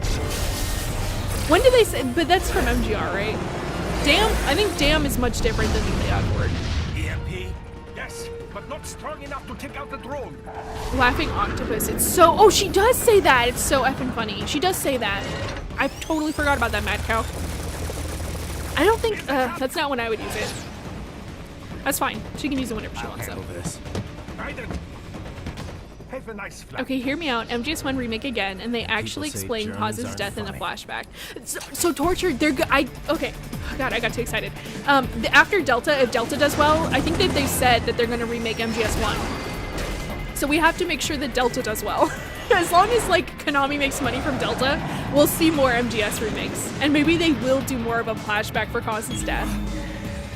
When did they say? But that's from MGR, right? Damn. I think damn is much different than the Leon word. EMP? Yes, but not strong enough to take out the drone. Laughing octopus. It's so. Oh, she does say that. It's so effing funny. She does say that. I totally forgot about that, Mad Cow. I don't think that's not when I would use it. That's fine. She can use it whenever she wants, though. Okay, hear me out. MGS1 remake again, and they actually explain Paz's death in the flashback. So tortured. They're good. Okay. Oh, God, I got too excited. After Delta, if Delta does well, I think that they said that they're going to remake MGS1. So we have to make sure that Delta does well. As long as like Konami makes money from Delta, we'll see more MGS remakes, and maybe they will do more of a flashback for Cause's death.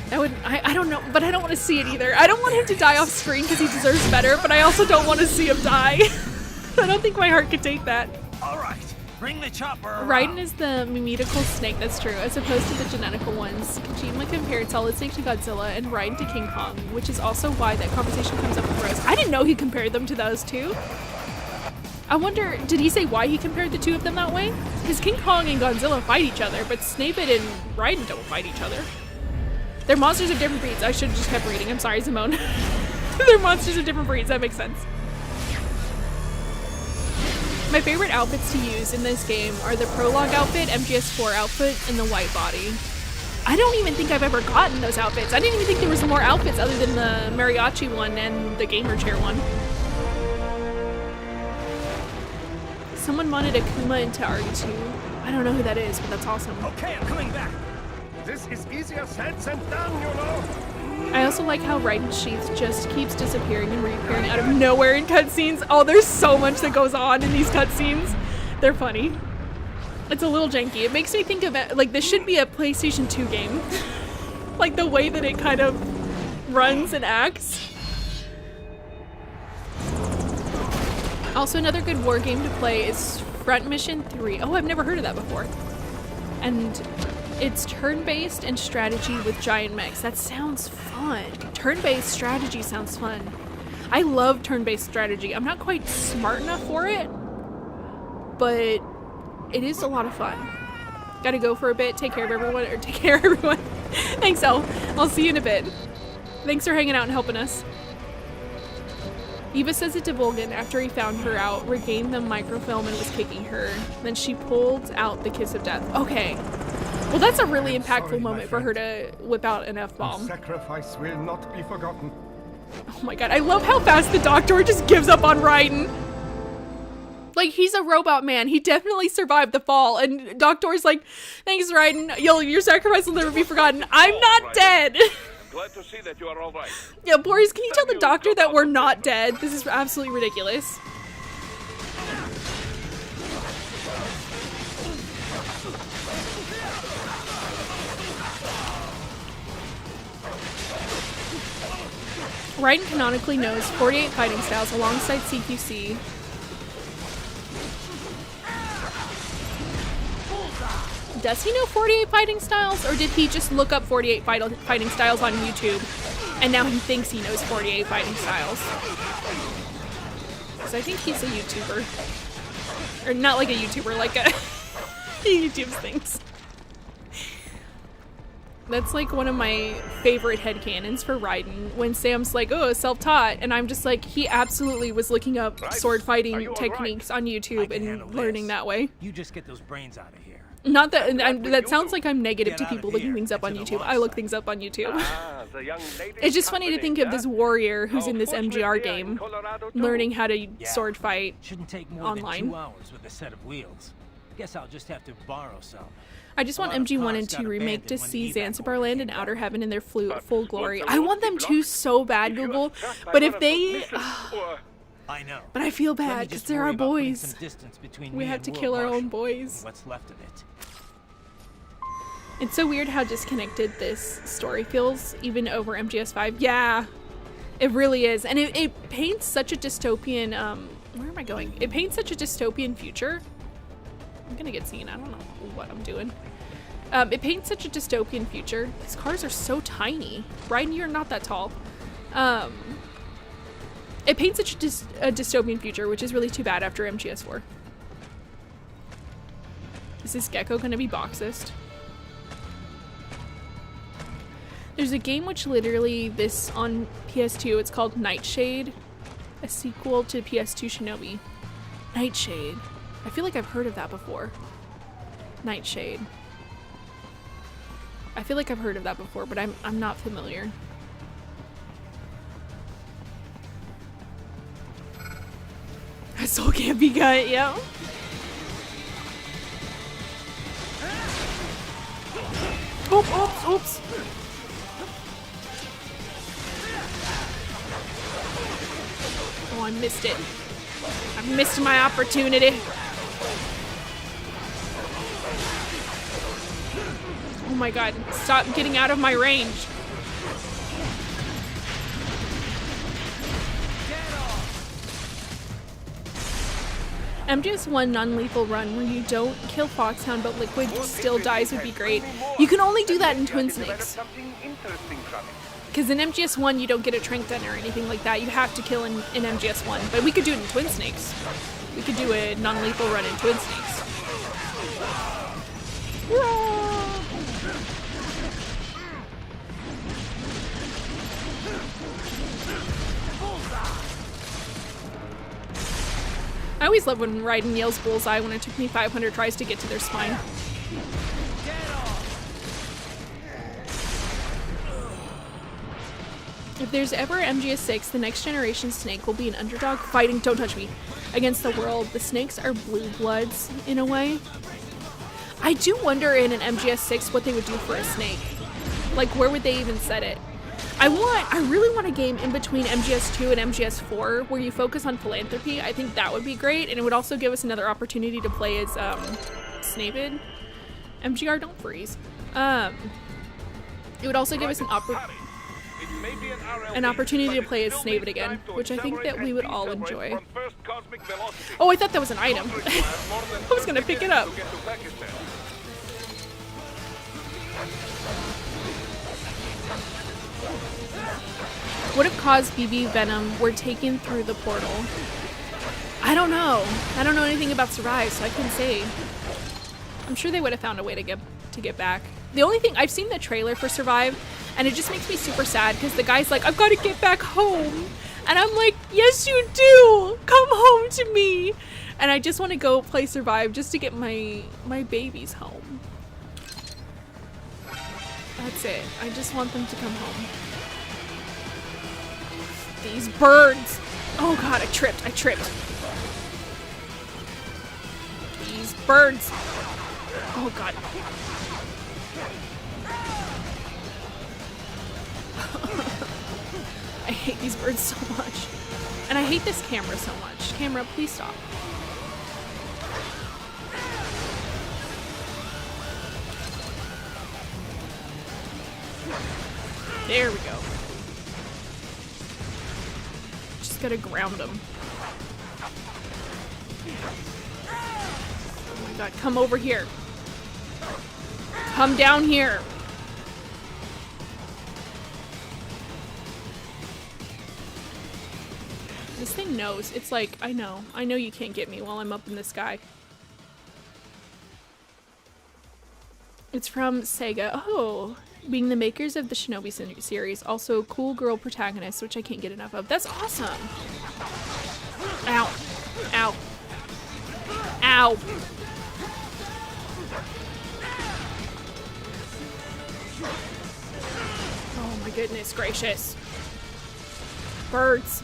That would I don't know, but I don't want to see it either. I don't want him to die off screen because he deserves better, but I also don't want to see him die. I don't think my heart could take that. All right, bring the chopper around. Raiden is the mimetical snake, that's true, as opposed to the genetical ones. Kojima compared Solid Snake to Godzilla and Raiden to King Kong, which is also why that conversation comes up with Rose. I didn't know he compared them to those two. I wonder, did he say why he compared the two of them that way? Because King Kong and Godzilla fight each other, but Snapeit and Raiden don't fight each other. They're monsters of different breeds. I should have just kept reading. I'm sorry, Simone. They're monsters of different breeds. That makes sense. My favorite outfits to use in this game are the prologue outfit, MGS4 outfit, and the white body. I don't even think I've ever gotten those outfits. I didn't even think there was more outfits other than the mariachi one and the gamer chair one. Someone modded Akuma into RE2. I don't know who that is, but that's awesome. Okay, I'm coming back. This is easier said than done, you know. I also like how Raiden's sheath just keeps disappearing and reappearing out of nowhere in cutscenes. Oh, there's so much that goes on in these cutscenes. They're funny. It's a little janky. It makes me think of it like this should be a PlayStation 2 game. Like the way that it kind of runs and acts. Also, another good war game to play is Front Mission 3. Oh, I've never heard of that before. And it's turn-based and strategy with giant mechs. That sounds fun. Turn-based strategy sounds fun. I love turn-based strategy. I'm not quite smart enough for it, but it is a lot of fun. Gotta go for a bit, take care of everyone, or take care of everyone. Thanks, Elle. I'll see you in a bit. Thanks for hanging out and helping us. Eva says it to Volgan after he found her out, regained the microfilm, and was kicking her. Then she pulled out the kiss of death. Okay. Well, that's a really impactful moment for her to whip out an F-bomb. Sacrifice will not be forgotten. Oh my god, I love how fast the Doctor just gives up on Raiden. Like, he's a robot man. He definitely survived the fall. And Doctor's like, thanks, Raiden. Your sacrifice will never be forgotten. I'm not dead. Glad to see that you are all right. Yeah, Boris, can you tell the Doctor that we're not dead? This is absolutely ridiculous. Raiden canonically knows 48 fighting styles alongside CQC. Does he know 48 fighting styles, or did he just look up 48 fighting styles on YouTube, and now he thinks he knows 48 fighting styles? Because I think he's a YouTuber. Or not like a YouTuber, like a... he YouTubes things. That's like one of my favorite headcanons for Raiden, when Sam's like, oh, self-taught, and I'm just like, he absolutely was looking up sword fighting techniques on YouTube and learning that way. You just get those brains out of here. Not that, that sounds like I'm negative to people looking things up on YouTube. I look things up on YouTube. It's just funny to think of this warrior who's in this MGR game learning how to sword fight Shouldn't take more online. than 2 hours with a set of wheels. Guess I'll just have to borrow some. I just want MG1 and 2 remake to see Zanzibar Land and Outer Heaven in their full glory. I want them to so bad, Google. But if they... I know. But I feel bad because they're our boys. We have to kill our own boys. What's left of it. It's so weird how disconnected this story feels, even over MGS5. Yeah, it really is. And it paints such a dystopian... where am I going? It paints such a dystopian future. I'm gonna get seen. I don't know what I'm doing. It paints such a dystopian future. These cars are so tiny. Raiden, you're not that tall. It paints such a dystopian future, which is really too bad after MGS4. Is this gecko gonna be boxist? There's a game which literally this on PS2. It's called Nightshade, a sequel to PS2 Shinobi. Nightshade. I feel like I've heard of that before. Nightshade. I feel like I've heard of that before, but I'm not familiar. A soul can't be cut, yeah. Oops. Oh, I missed it. I missed my opportunity. Oh my god, stop getting out of my range. MGS1 non-lethal run where you don't kill Foxhound but Liquid still dies would be great. You can only do that in Twin Snakes. Because in MGS1 you don't get a trank gun or anything like that. You have to kill in MGS1. But we could do it in Twin Snakes. We could do a non-lethal run in Twin Snakes. I always love when Raiden yells bullseye when it took me 500 tries to get to their spine. If there's ever MGS6, the next generation Snake will be an underdog fighting, don't touch me, against the world. The Snakes are blue bloods in a way. I do wonder in an MGS6 what they would do for a Snake. Like, where would they even set it? I really want a game in between MGS2 and MGS4 where you focus on philanthropy. I think that would be great, and it would also give us another opportunity to play as Snavid. MGR, don't freeze. It would also give us an opportunity to play as Snavid again, which I think that we would all enjoy. Oh, I thought that was an item. I was gonna pick it up. What if Cause BB Venom were taken through the portal? I don't know. I don't know anything about Survive, so I couldn't say. I'm sure they would have found a way to get back. The only thing, I've seen the trailer for Survive, and it just makes me super sad because the guy's like, I've got to get back home. And I'm like, yes you do! Come home to me! And I just want to go play Survive just to get my babies home. That's it. I just want them to come home. These birds! Oh god, I tripped. These birds! Oh god. I hate these birds so much. And I hate this camera so much. Camera, please stop. There we go. Just gotta ground him. Oh my god, come over here. Come down here. This thing knows. It's like, I know you can't get me while I'm up in the sky. It's from Sega. Oh, being the makers of the Shinobi series, also cool girl protagonists, which I can't get enough of. That's awesome. Ow. Ow. Ow. Oh my goodness gracious. Birds.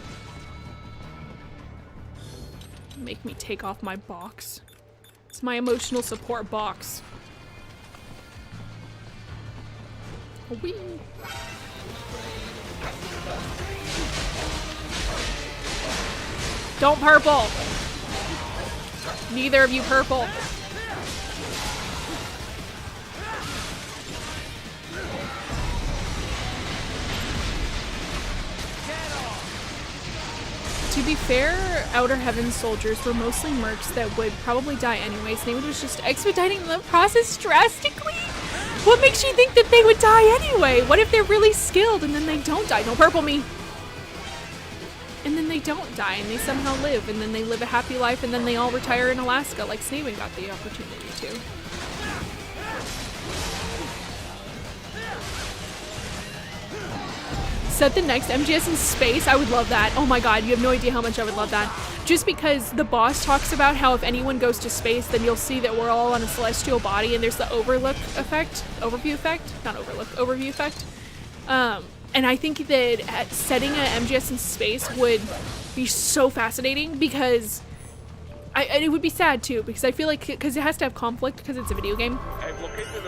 Make me take off my box. It's my emotional support box. Whee. Don't purple. Neither of you purple. To be fair, Outer Heaven soldiers were mostly mercs that would probably die anyways. Snaven was just expediting the process drastically. What makes you think that they would die anyway? What if they're really skilled and then they don't die? No, purple me. And then they don't die and they somehow live and then they live a happy life and then they all retire in Alaska like Snaven got the opportunity to. Set the next MGS in space. I would love that. Oh my god, you have no idea how much I would love that. Just because the boss talks about how if anyone goes to space, then you'll see that we're all on a celestial body and there's the overview effect. And I think that setting an MGS in space would be so fascinating because and it would be sad too because I feel like because it has to have conflict because it's a video game.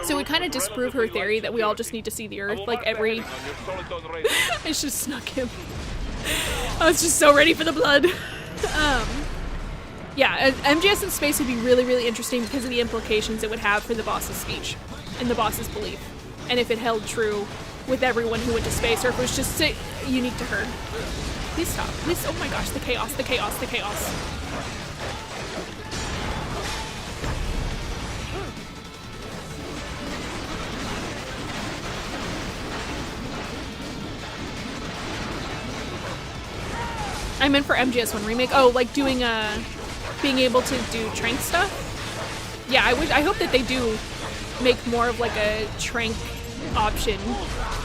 So it kind of disprove her theory that we all just need to see the Earth like every. I should snuck him. I was just so ready for the blood. Yeah, MGS in space would be really, really interesting because of the implications it would have for the boss's speech and the boss's belief, and if it held true with everyone who went to space or if it was just unique to her. Please stop. Please. Oh my gosh, the chaos, the chaos, the chaos. I meant for MGS1 remake. Oh, like doing being able to do trank stuff. Yeah, I hope that they do make more of like a trank option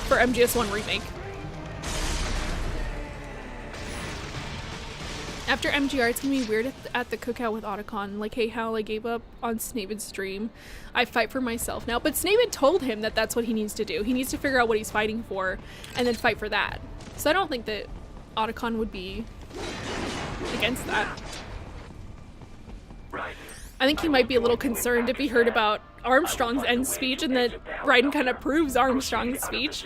for MGS1 remake. After MGR, it's gonna be weird at the cookout with Otacon. Like, hey, Hal, I gave up on Snaven's stream. I fight for myself now. But Snaven told him that that's what he needs to do. He needs to figure out what he's fighting for and then fight for that. So I don't think that Otacon would be against that. I think he might be a little concerned if he heard about Armstrong's end speech and that Raiden kind of proves Armstrong's speech.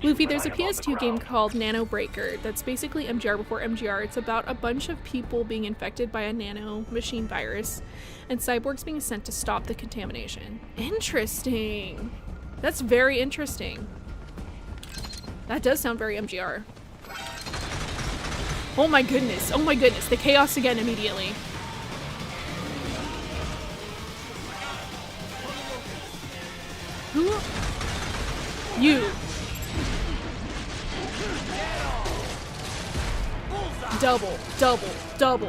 Luffy, there's a PS2 game called Nano Breaker that's basically MGR before MGR. It's about a bunch of people being infected by a nano machine virus and cyborgs being sent to stop the contamination. Interesting. That's very interesting. That does sound very MGR. Oh my goodness, the chaos again immediately. Who? You. Double, double, double.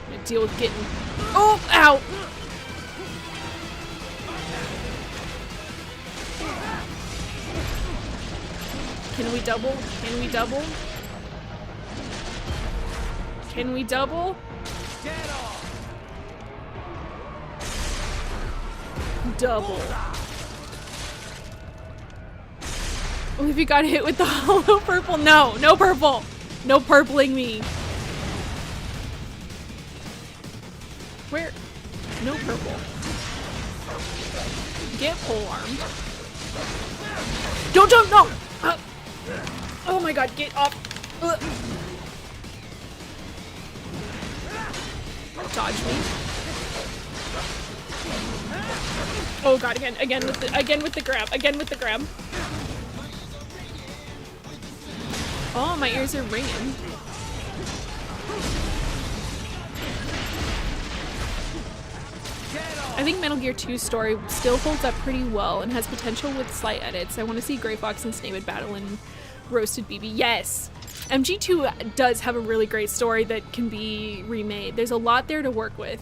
I'm gonna deal with getting. Oh, ow! Can we double? Can we double? Can we double? Double. Oh, if you got hit with the hollow purple, no, no purple, no purpling me. Where? No purple. Get pole armed. Don't, no! Oh my god, get up. Dodge me. Oh god, again with the grab, Oh, my ears are ringing. I think Metal Gear 2's story still holds up pretty well and has potential with slight edits. I want to see Gray Fox and Snavid battle in Roasted BB. Yes! MG2 does have a really great story that can be remade. There's a lot there to work with.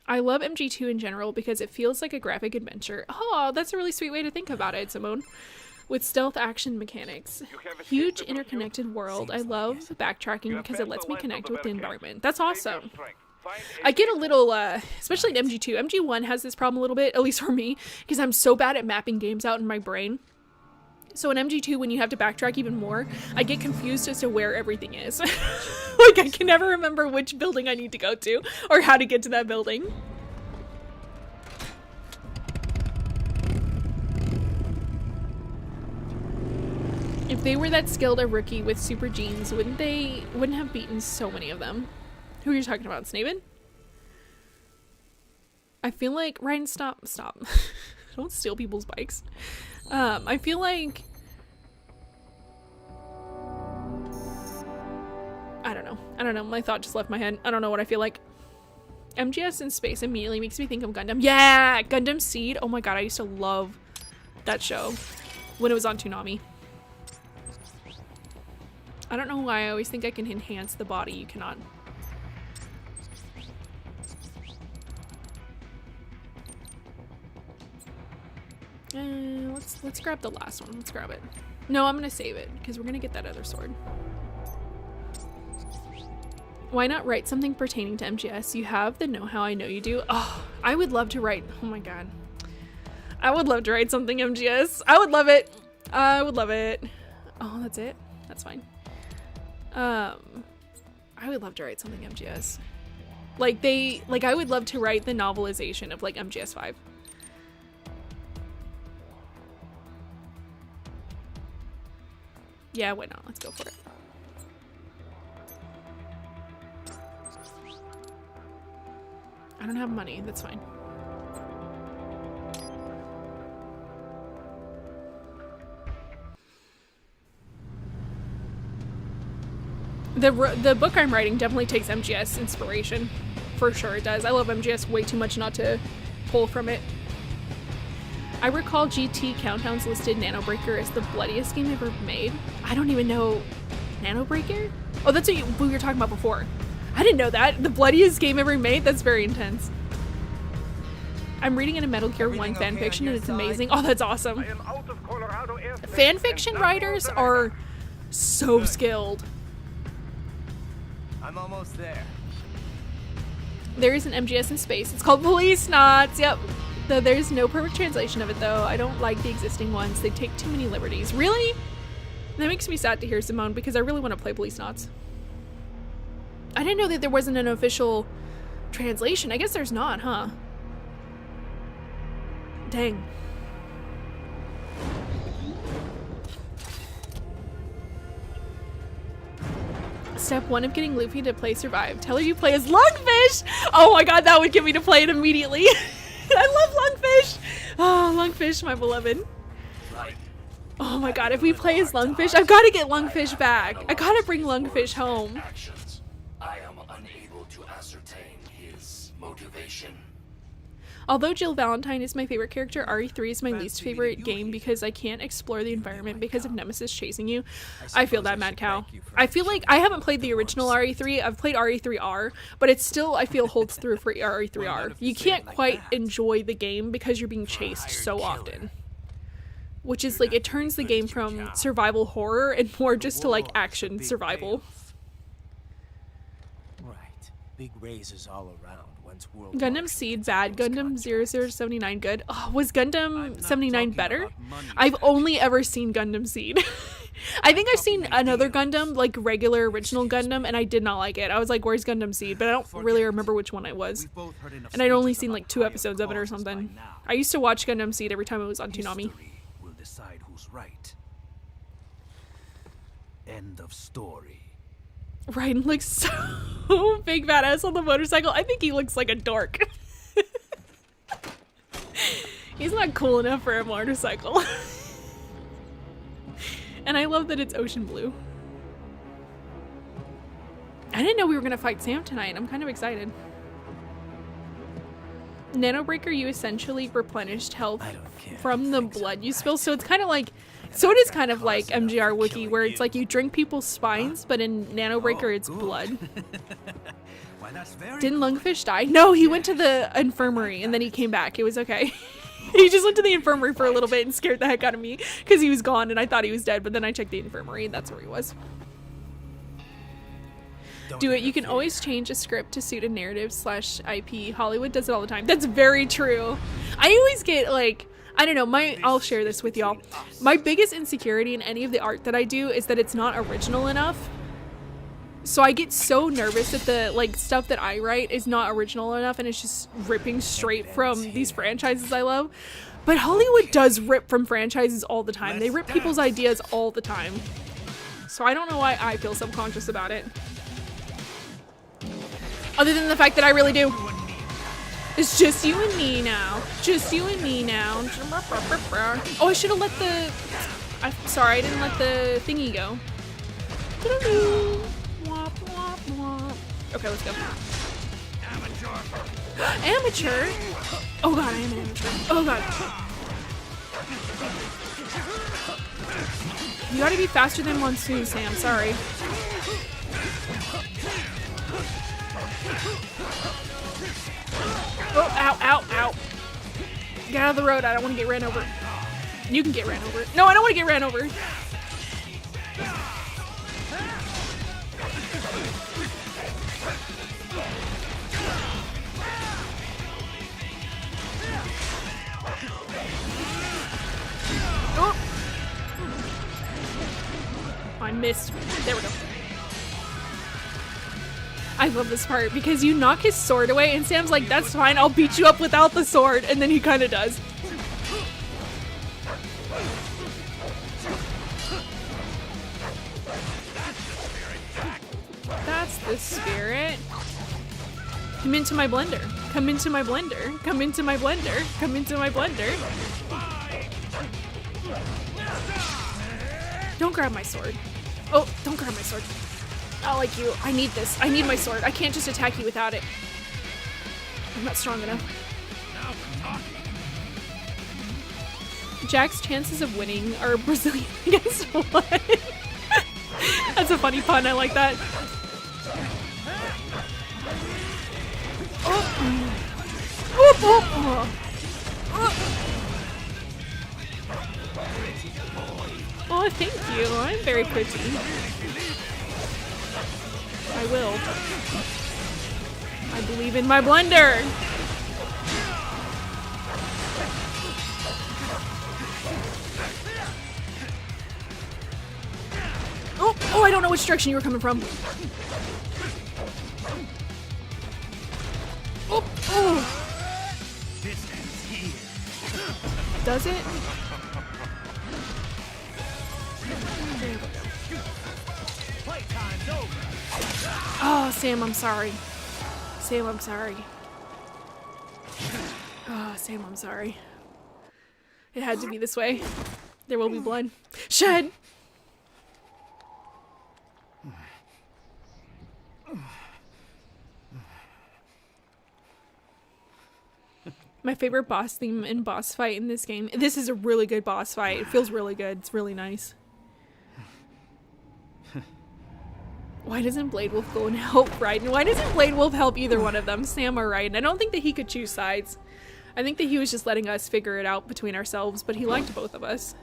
I love MG2 in general because it feels like a graphic adventure. Oh, that's a really sweet way to think about it, Simone. With stealth action mechanics. Huge interconnected world. I love backtracking because it lets me connect with the environment. That's awesome. I get a little, especially in MG2. MG1 has this problem a little bit, at least for me, because I'm so bad at mapping games out in my brain. So in MG2, when you have to backtrack even more, I get confused as to where everything is. Like, I can never remember which building I need to go to, or how to get to that building. If they were that skilled a rookie with super genes, wouldn't have beaten so many of them? Who are you talking about, Snaven? I feel like Ryan, stop. Don't steal people's bikes. I feel like I don't know. My thought just left my head. I don't know what I feel like. MGS in space immediately makes me think of Gundam. Yeah, Gundam Seed. Oh my god, I used to love that show when it was on Toonami. I don't know why I always think I can enhance the body. You cannot. Let's grab the last one. Let's grab it. No, I'm gonna save it because we're gonna get that other sword. Why not write something pertaining to MGS? You have the know-how, I know you do. Oh, I would love to write. Oh my god. I would love to write something MGS. I would love it. I would love it. Oh, that's it? That's fine. I would love to write something MGS. Like I would love to write the novelization of like MGS 5. Yeah, why not? Let's go for it. I don't have money. That's fine. The book I'm writing definitely takes MGS inspiration. For sure it does. I love MGS way too much not to pull from it. I recall GT Countdown's listed Nanobreaker as the bloodiest game ever made. I don't even know Nanobreaker? Oh, that's what we were talking about before. I didn't know that. The bloodiest game ever made? That's very intense. I'm reading in a Metal Gear 1 fanfiction and it's amazing. Oh, that's awesome. Fanfiction writers are so skilled. I'm almost there. There is an MGS in space. It's called Police Knots. Yep. Though there's no perfect translation of it though. I don't like the existing ones. They take too many liberties. Really? That makes me sad to hear, Simone, because I really want to play Police Knots. I didn't know that there wasn't an official translation. I guess there's not, huh? Dang. Step 1 of getting Luffy to play Survive. Tell her you play as Lungfish! Oh my god, that would get me to play it immediately. I love Lungfish! Oh, Lungfish, my beloved. Oh my god, if we play as Lungfish, I've got to get Lungfish back. I gotta bring Lungfish home. I am unable to ascertain his motivation. Although Jill Valentine is my favorite character, RE3 is my least favorite game because I can't explore the environment because of Nemesis chasing you. I feel that, Mad Cow. I feel like I haven't played the original RE3. I've played RE3R, but it still, I feel, holds through for RE3R. You can't quite enjoy the game because you're being chased so often. Which is like, it turns the game from survival horror and more just to like action survival. Right. Big raises all around. Gundam Seed bad. Gundam 0079 good. Oh, was Gundam 79 better? I've only ever seen Gundam Seed. I think I've seen another Gundam, like regular original Gundam, and I did not like it. I was like, where's Gundam Seed? But I don't really remember which one it was. And I'd only seen like 2 episodes of it or something. I used to watch Gundam Seed every time it was on Toonami. Will decide who's right. End of story. Ryan looks so big badass on the motorcycle. I think he looks like a dork. He's not cool enough for a motorcycle. And I love that it's ocean blue. I didn't know we were gonna fight Sam tonight. I'm kind of excited. Nanobreaker, you essentially replenished health from the blood you spill. So it's kind of like, so it is kind of like MGR Wiki, where it's like you drink people's spines, but in Nanobreaker it's blood. Didn't Lungfish die? No, he went to the infirmary and then he came back. It was okay. He just went to the infirmary for a little bit and scared the heck out of me because he was gone and I thought he was dead, but then I checked the infirmary and that's where he was. Do it. You can always change a script to suit a narrative / IP. Hollywood does it all the time. That's very true. I always get like, I don't know, I'll share this with y'all. My biggest insecurity in any of the art that I do is that it's not original enough. So I get so nervous that the like stuff that I write is not original enough and it's just ripping straight from these franchises I love. But Hollywood does rip from franchises all the time. They rip people's ideas all the time. So I don't know why I feel subconscious about it. Other than the fact that I really do. It's just you and me now. Just you and me now. Oh, I should have let the... I'm sorry, I didn't let the thingy go. Okay, let's go. Amateur? Oh god, I am an amateur. Oh god. You gotta be faster than Monsoon, Sam. Sorry. Oh, ow, ow, ow. Get out of the road. I don't want to get ran over. You can get ran over. No, I don't want to get ran over. Oh. I missed. There we go. I love this part because you knock his sword away and Sam's like, that's fine, I'll beat you up without the sword. And then he kind of does. That's the spirit. Come into my blender. Come into my blender. Come into my blender. Come into my blender. Don't grab my sword. Oh, don't grab my sword. I like you. I need this. I need my sword. I can't just attack you without it. I'm not strong enough. Jack's chances of winning are Brazilian against what? That's a funny pun. I like that. Oh, oh, oh, oh. Oh, thank you. I'm very pretty. I will. I believe in my blender. Oh, oh, I don't know which direction you were coming from. Oh, oh. Does it? Oh, Sam, I'm sorry. Sam, I'm sorry. Oh, Sam, I'm sorry. It had to be this way. There will be blood. Shed! My favorite boss theme and boss fight in this game. This is a really good boss fight. It feels really good. It's really nice. Why doesn't Blade Wolf go and help Raiden? Why doesn't Blade Wolf help either one of them, Sam or Raiden? I don't think that he could choose sides. I think that he was just letting us figure it out between ourselves, but he liked both of us.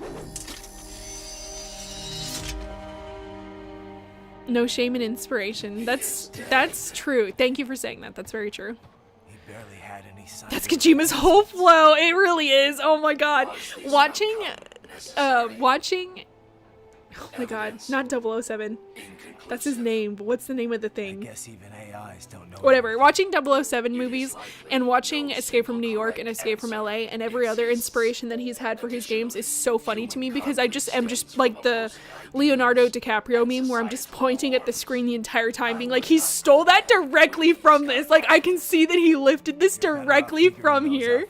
No shame in inspiration. That's true. Thank you for saying that. That's very true. That's Kojima's whole flow. It really is. Oh my god. Watching oh my god, not 007. That's his name, but what's the name of the thing? I guess even AIs don't know. Whatever. Watching 007 movies and watching Escape from New York and Escape from LA and every other inspiration that he's had for his games is so funny to me because I just am just like the Leonardo DiCaprio meme where I'm just pointing at the screen the entire time being like, he stole that directly from this. Like, I can see that he lifted this directly from here.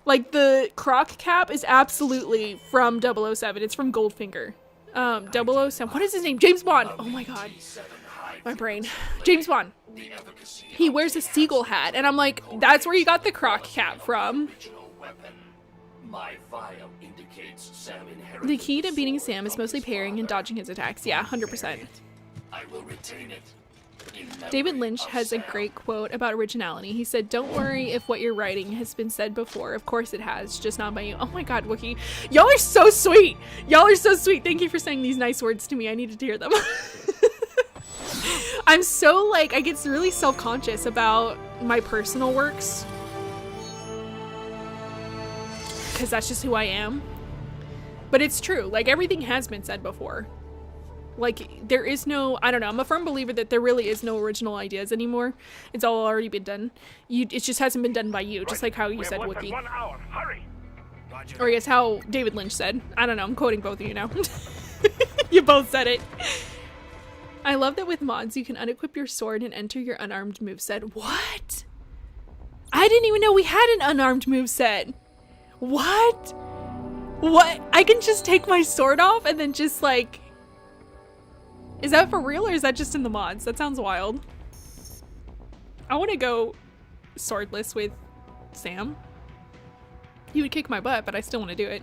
Like, the croc cap is absolutely from 007. It's from Goldfinger. 007. What is his name? James Bond. Oh my god. My brain. James Bond. He wears a seagull hat, and I'm like, that's where you got the croc cap from. My vial indicates Sam inherited The key to beating Sam is mostly parrying and dodging his attacks. Yeah, 100%. I will retain it. David Lynch has a great quote about originality. He said, "Don't worry if what you're writing has been said before. Of course it has, just not by you." Oh my god, Wookie. Y'all are so sweet. Y'all are so sweet. Thank you for saying these nice words to me. I needed to hear them. I'm so, like, I get really self-conscious about my personal works. Because that's just who I am. But it's true. Like, everything has been said before. Like, there is no, I don't know, I'm a firm believer that there really is no original ideas anymore. It's all already been done. It just hasn't been done by you, just like how you said, Wookie. 1 hour. Hurry. Or I guess how David Lynch said. I don't know, I'm quoting both of you now. You both said it. I love that with mods you can unequip your sword and enter your unarmed moveset. What? I didn't even know we had an unarmed moveset. What? What? I can just take my sword off and then just, like... Is that for real, or is that just in the mods? That sounds wild. I want to go swordless with Sam. He would kick my butt, but I still want to do it.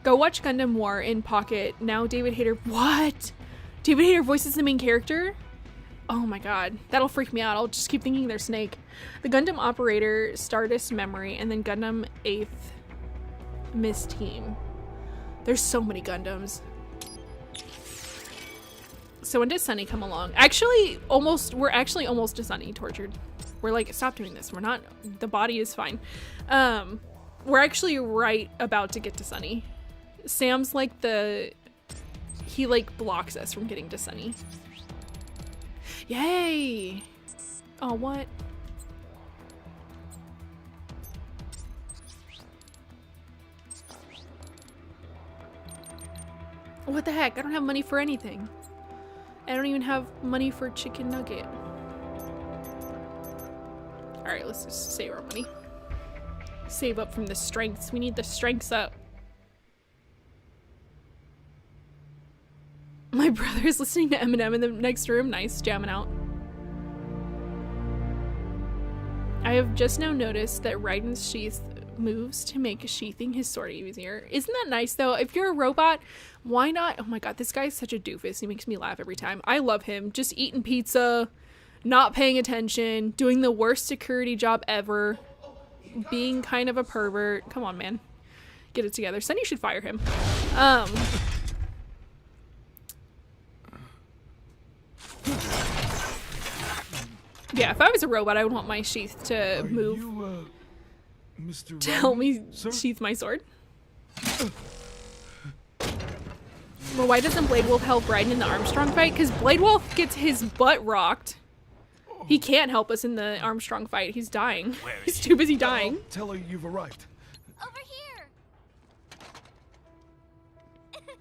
Go watch Gundam War in Pocket. Now David Hayter... What? David Hayter voices the main character? Oh my god. That'll freak me out. I'll just keep thinking they're Snake. The Gundam Operator, Stardust Memory, and then Gundam 8th Miss Team. There's so many Gundams. So when does Sunny come along? Actually, we're actually almost to Sunny tortured. We're like, stop doing this. We're not, the body is fine. We're actually right about to get to Sunny. Sam's like he like blocks us from getting to Sunny. Yay! Oh, what? What the heck? I don't have money for anything. I don't even have money for chicken nugget. Alright, let's just save our money. Save up from the strengths. We need the strengths up. My brother is listening to Eminem in the next room. Nice, jamming out. I have just now noticed that Raiden's sheath moves to make sheathing his sword easier. Isn't that nice though? If you're a robot, why not? Oh my god, this guy's such a doofus. He makes me laugh every time. I love him. Just eating pizza, not paying attention, doing the worst security job ever, being kind of a pervert. Come on, man. Get it together. Sunny should fire him. Yeah, if I was a robot, I would want my sheath to move. Mr. To help me sir? sheath my sword. Well, why doesn't Blade Wolf help Raiden in the Armstrong fight? Because Blade Wolf gets his butt rocked. He can't help us in the Armstrong fight. He's dying. He's too busy dying. Tell her you've arrived. Over here.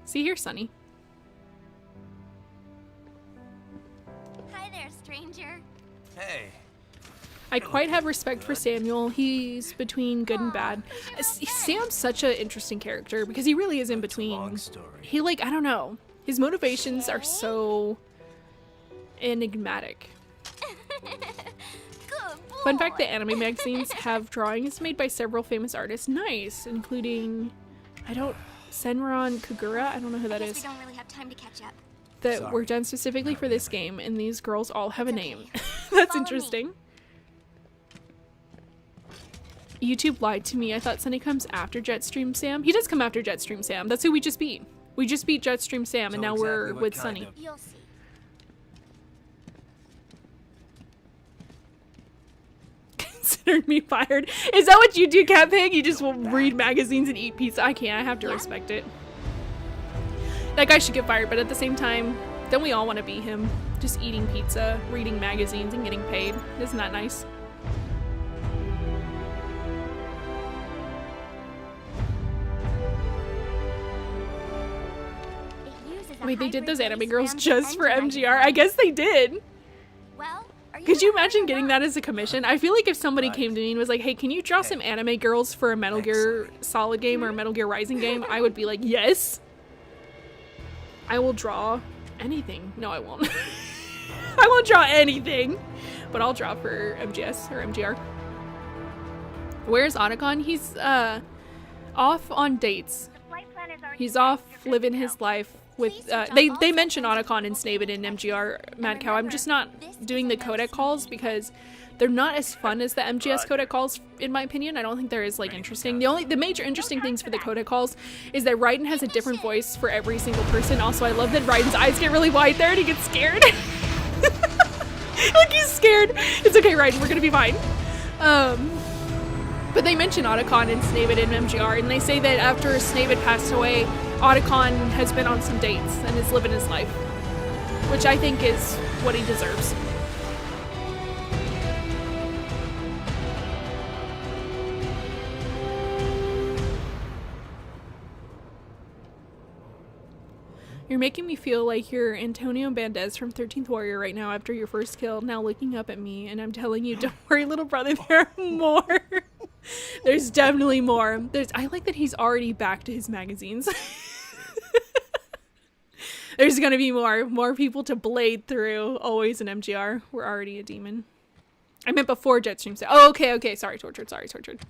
See here, Sunny. Hi there, stranger. Hey. I quite have respect for Samuel. He's between good and bad. Sam's such an interesting character because he really is in between. Long story. He, like, I don't know. His motivations are so enigmatic. Good boy. Fun fact, the anime magazines have drawings made by several famous artists. Nice, including, Senran Kagura, I don't know who that Guess is, we don't really have time to catch up. that were done specifically for this game, and these girls all have a name. That's Follow me. interesting. YouTube lied to me. I thought Sunny comes after Jetstream Sam. He does come after Jetstream Sam. That's who we just beat. We just beat Jetstream Sam, and So now exactly we're what with kind Sunny. of- You'll see. Considered me fired. Is that what you do, Cat Pig? You just will read magazines and eat pizza? I can't. I have to respect it. That guy should get fired, but at the same time, don't we all want to be him? Just eating pizza, reading magazines, and getting paid. Isn't that nice? It uses a Wait, they did those hybrid anime base girls Ram's just for engine MGR? I guess they did. Well, are Could you imagine getting that as a commission? I feel like if somebody came to me and was like, hey, can you draw some anime girls for a Metal Gear Solid game or a Metal Gear Rising game? I would be like, yes. I will draw anything. No, I won't. I won't draw anything. But I'll draw for MGS or MGR. Where's Otacon? He's off on dates. He's off living his life with they mention Otacon and Snabin in MGR Mad Cow. I'm just not doing the codec calls because they're not as fun as the MGS codec calls, in my opinion. I don't think they're as like interesting. The major interesting things for the codec calls is that Raiden has a different voice for every single person. Also, I love that Raiden's eyes get really wide there and he gets scared. Like he's scared. It's okay, Raiden, we're gonna be fine. But they mention Otacon and Snabin in MGR, and they say that after Snabin passed away, Otacon has been on some dates and is living his life, which I think is what he deserves. You're making me feel like you're Antonio Banderas from 13th Warrior right now after your first kill, now looking up at me, and I'm telling you, don't worry, little brother, there are more. There's definitely more. I like that he's already back to his magazines. There's gonna be more people to blade through. Always an MGR. We're already a demon. I meant before Jetstream said. Oh, okay. Sorry, Tortured.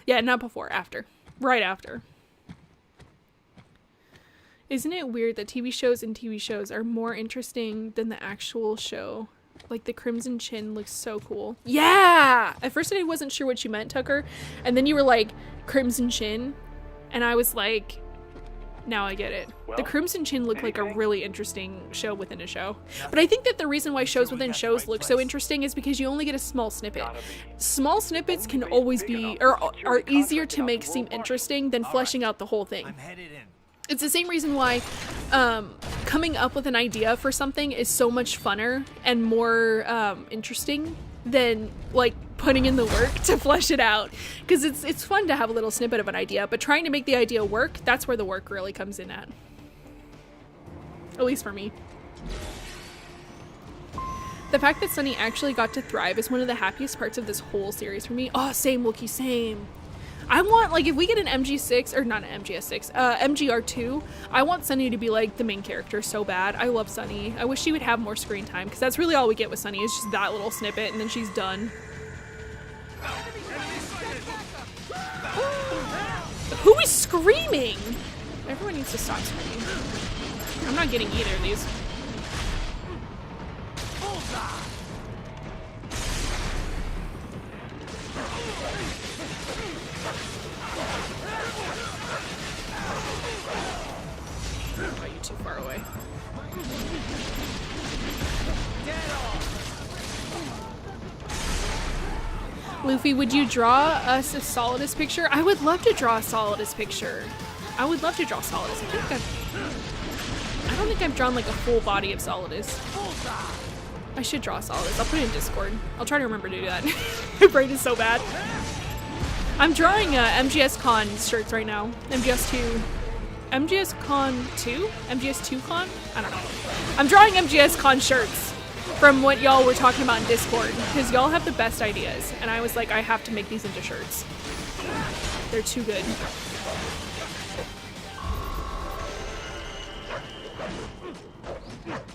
Yeah, not before. After. Right after. Isn't it weird that TV shows are more interesting than the actual show? Like the Crimson Chin looks so cool. Yeah! At first I wasn't sure what you meant, Tucker. And then you were like, Crimson Chin. And I was like, now I get it. The Crimson Chin looked like a really interesting show within a show. But I think that the reason why shows within shows look so interesting is because you only get a small snippet. Small snippets can always be, or are easier to make seem interesting than fleshing out the whole thing. I'm headed in. It's the same reason why coming up with an idea for something is so much funner and more interesting than like putting in the work to flesh it out. Because it's fun to have a little snippet of an idea, but trying to make the idea work, that's where the work really comes in at. At least for me. The fact that Sunny actually got to thrive is one of the happiest parts of this whole series for me. Oh, same, Wookie, same. I want, like, if we get an MG6, or not an MGS6, MGR2, I want Sunny to be, like, the main character so bad. I love Sunny. I wish she would have more screen time, because that's really all we get with Sunny, is just that little snippet, and then she's done. Who is screaming? Everyone needs to stop screaming. I'm not getting either of these. Why are you too far away? Luffy, would you draw us a Solidus picture? I would love to draw a Solidus picture. I would love to draw Solidus. I don't think I've drawn like a full body of Solidus. I should draw Solidus. I'll put it in Discord. I'll try to remember to do that. My brain is so bad. I'm drawing MGS Con shirts right now. MGS2. MGS Con 2? MGS 2 Con? I don't know. I'm drawing MGS Con shirts from what y'all were talking about in Discord, because y'all have the best ideas, and I was like, I have to make these into shirts. They're too good.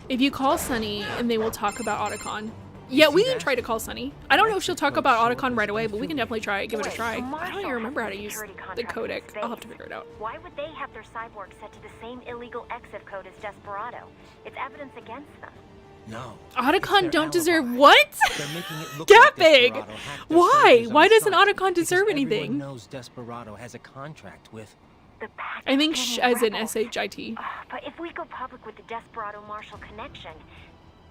If you call Sunny, and they will talk about Otacon. Yeah, we can try to call Sunny. I don't know if she'll talk about Otacon right away, but we can definitely try it, give it a try. I don't even remember how to use the codec. I'll have to figure it out. Why would they have their cyborg set to the same illegal exit code as Desperado? It's evidence against them. No. Otacon don't deserve what? They're making it look That like big. Desperado hacked their Why? servers on Why doesn't site, Otacon because deserve anything? Everyone knows Desperado has a contract with. I think as in SHIT. But if we go public with the Desperado Marshall connection,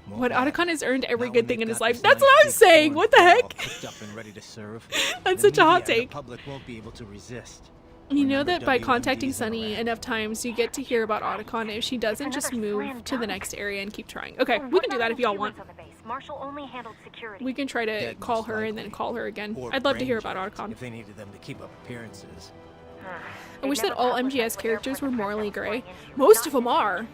What, Otacon has earned every Now good when thing in they've his got life. this That's nice what I'm big saying. foreign What the ball heck? cooked up and ready to serve, That's the such a hot media and take. The public won't be able to resist. You know Remember that by WMD's contacting in the Sunny lab. enough times, you get to hear about Otacon. If she doesn't, just move to the next area and keep trying. Okay, we can do that if y'all want. Marshall only handled security. We can try to Dead, call most her and then likely. call her again. Or I'd love to hear brain about jacked Otacon. if they needed them to keep up appearances. I wish that all MGS characters were morally gray. Most of them are.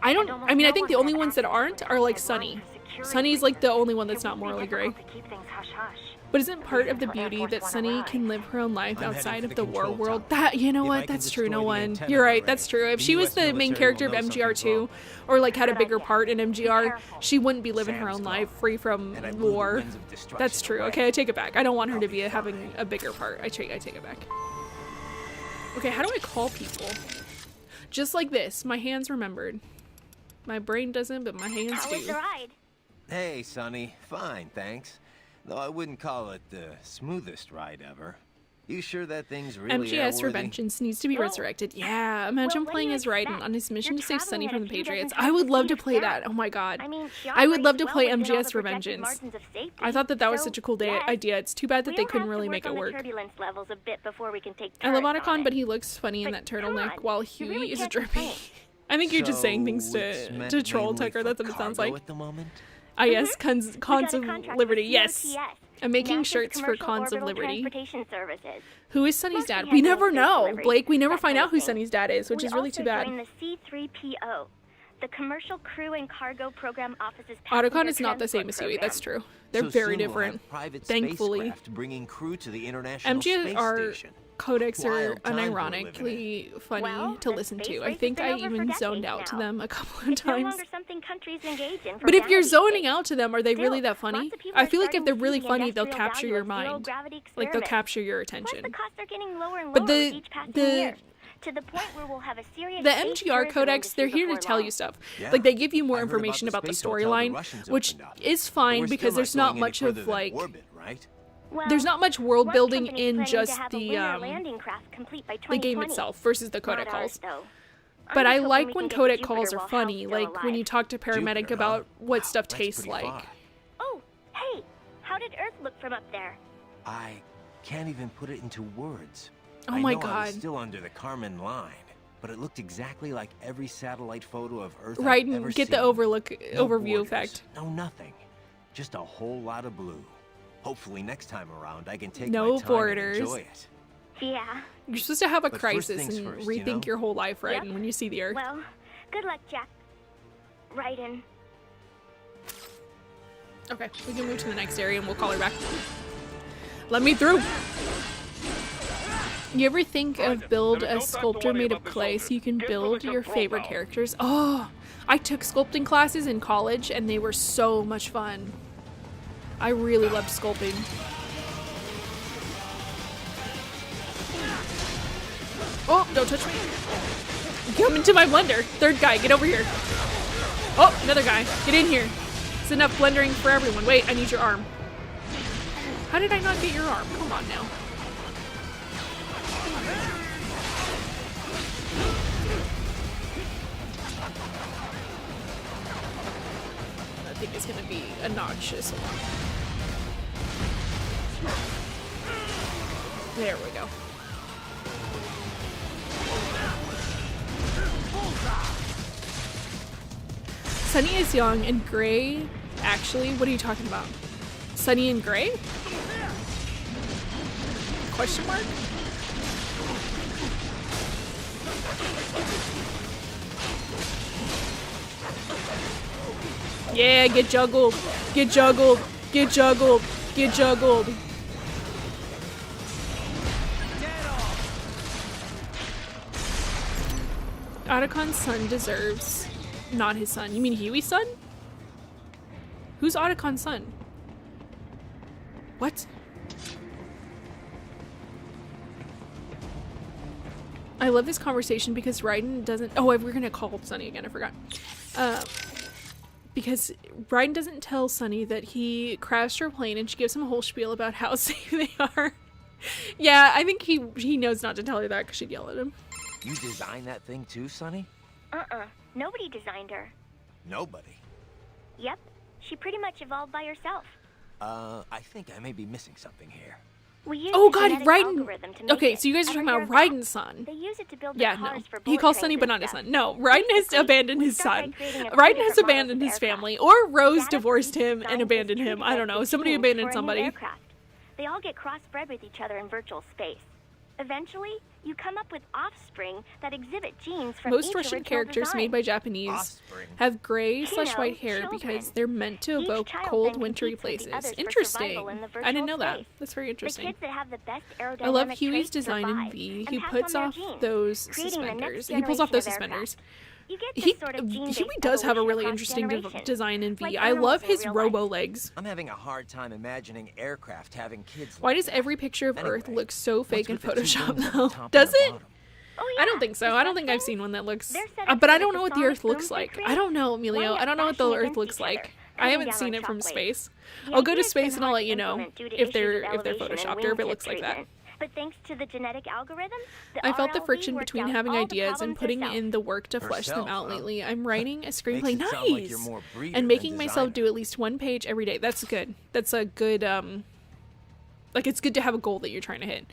I mean, I think the only ones that aren't are like Sunny. Sunny's like the only one that's not morally gray. To keep things hush-hush. But isn't part of the beauty that Sunny can live her own life outside of the war world? That, you know what, that's true, no one. You're right, that's true. If she was the main character of MGR 2, or like had a bigger part in MGR, she wouldn't be living her own life free from war. That's true. Okay, I take it back. I don't want her to be having a bigger part. I take it back. Okay, how do I call people? Just like this. My hands remembered. My brain doesn't, but my hands How was the do. ride? Hey, Sonny. Fine, thanks. Though I wouldn't call it the smoothest ride ever. You sure that thing's really MGS airworthy? Revengeance needs to be resurrected. Yeah, imagine Well, playing what as do you Raiden expect? on his mission You're to save traveling Sunny at from a the few dozen Patriots. times I would the love speed to of play sound. that. Oh my god. I mean, she I would love to operates play well within all MGS the projected Revengeance. margins of safety. I thought that was So, such a cool yes, idea. It's too bad that we'll they couldn't have to really make it on the work. turbulence levels a bit before we can take I love turrets on Otacon, it. but he looks funny in But that come turtleneck on, while you Huey really is can't drippy. complain. I think you're just saying So things it's to meant troll mainly Tucker. for That's what it sounds cargo like. at the moment? Ah yes, We Cons got a of contract Liberty. with Yes. COTS, I'm making NASA's shirts for Commercial Cons of Orbital Liberty. Transportation Services. Who is Sunny's Mostly dad? We handling never space know, delivery, Blake. We never that find kind out of who thing. Sunny's dad is, which We is really also too bad. joined the C3PO, the Commercial Crew and Cargo Program Office's Otacon passenger is not the same transport as Huey. program. That's true. They're So very soon we'll different. have private Thankfully. spacecraft bringing crew to the International Space MGR Station. codecs are Wild times we're unironically funny Well, to the listen space to. I race has think been I over for even zoned decades out to now. them a couple of It's no times. longer something countries engage in for But if you're vanity's zoning sake. out to them, are they Still, really that funny? lots of people I are feel like if they're starting to really see the funny, they'll industrial capture value your of mind. zero-gravity Like they'll experiments. capture your Plus, attention. the costs are getting lower and But lower the- with each passing the- year, to the point where we'll have a serious The space MGR tourism codecs, they're industry here to before tell long. you stuff. Yeah. Like they give you more I heard about information about the space hotel the storyline, Russians which opened up. is But fine we're because still there's not not going much any of further than like orbit, right? Well, there's not much world one building company's in planning just to have a the lunar landing craft complete by the game 2020. itself versus the codec Not ours, calls. though. I'm But just I hoping like we when can get to codec calls Jupiter are while funny, Hal's still like when you alive. talk to paramedic Jupiter, about huh? what Wow, stuff that's tastes pretty like. far. Oh, hey, how did Earth look from up there? I can't even put it into words. Oh I my know I God. was still under the Karman line, but it looked exactly like every satellite photo of Earth I've Right, ever and get seen. the No overview borders, effect. No nothing. Just a whole lot of blue. Hopefully next time around I can take No my time borders. and enjoy it. Yeah. You're supposed to have a But first crisis things and first, rethink you know? your whole life, right? Yep. And when you see the Earth. Well, good luck, Jack. Raiden. Okay, we can move to the next area and we'll call her back. Let me through! You ever think of build a sculptor made of clay so you can build your favorite characters? Oh, I took sculpting classes in college and they were so much fun. I really loved sculpting. Oh, don't touch me. Come into my blender. Third guy, get over here. Oh, another guy. Get in here. It's enough blendering for everyone. Wait, I need your arm. How did I not get your arm? Come on now. I think it's gonna be obnoxious. There we go. Sunny is young and gray. Actually, what are you talking about? Sunny and gray? Question mark? Yeah, get juggled. Get juggled. Get juggled. Get juggled. Otacon's son deserves not his son. You mean Huey's son? Who's Otacon's son? What? I love this conversation because Raiden doesn't... Oh, we're gonna call Sunny again. I forgot. Because Raiden doesn't tell Sunny that he crashed her plane, and she gives him a whole spiel about how safe they are. Yeah, I think he knows not to tell her that because she'd yell at him. You designed that thing too, Sonny? Nobody designed her. Nobody. Yep. She pretty much evolved by herself. I think I may be missing something here. We used Oh a god, genetic Raiden! algorithm to make Okay, it, so you guys are and talking under about that, Raiden's son. They use it to build Yeah, the no. cars for He bullet calls trains Sunny, and but not his stuff. son. No, Raiden has Basically, abandoned we his start son. by creating a Raiden plane has for models abandoned of his aircraft. family. Or Rose Data divorced from him each and scientist abandoned him. treated I as don't know. the Somebody team abandoned for a new somebody. aircraft. They all get crossbred with each other in virtual space. Eventually, you come up with offspring that exhibit genes from Most each Russian original characters design. made by Japanese Offspring. have gray You / white know, hair children. because they're meant to Each evoke child cold, then wintry competes with the places. others for Interesting. survival in the I didn't know virtual that. space. That's very The interesting. kids that have the best I love aerodynamic Huey's traits design in survive V. and He pass puts on their off genes, those creating the next suspenders. He pulls off those generation of suspenders. aircraft. You get this sort of gene-based Huey does have a evolution really across interesting generations, design in V. like I animals love in his real robo life. legs. I'm having a hard time imagining aircraft having kids. Why like does that. every picture of Earth Anyway, look so fake in what's with the two Photoshop booms at the though? top and Does the it? bottom? Oh, yeah. I don't think so. The I don't think I've substance, seen one that looks. they're set up But so I that don't the know what the sonic Earth looks booms they like. create I don't know, Emilio. wind I don't know up what the bashing Earth against looks each like. other, I cutting haven't down seen on it from shockwaves. space. The I'll go idea to has space been and I'll hard let to you know implement due to if issues they're with if they're elevation and photoshopped or if it wingtip looks like that. treatment. But thanks to the genetic algorithm, the I felt the RLV friction worked between out having all the ideas and problems putting herself. in the work to flesh them Herself, out huh? lately. I'm writing a screenplay. Makes it sound like Nice. you're more breeder And than making myself designer. do at least one page every day. That's good. That's a good like it's good to have a goal that you're trying to hit.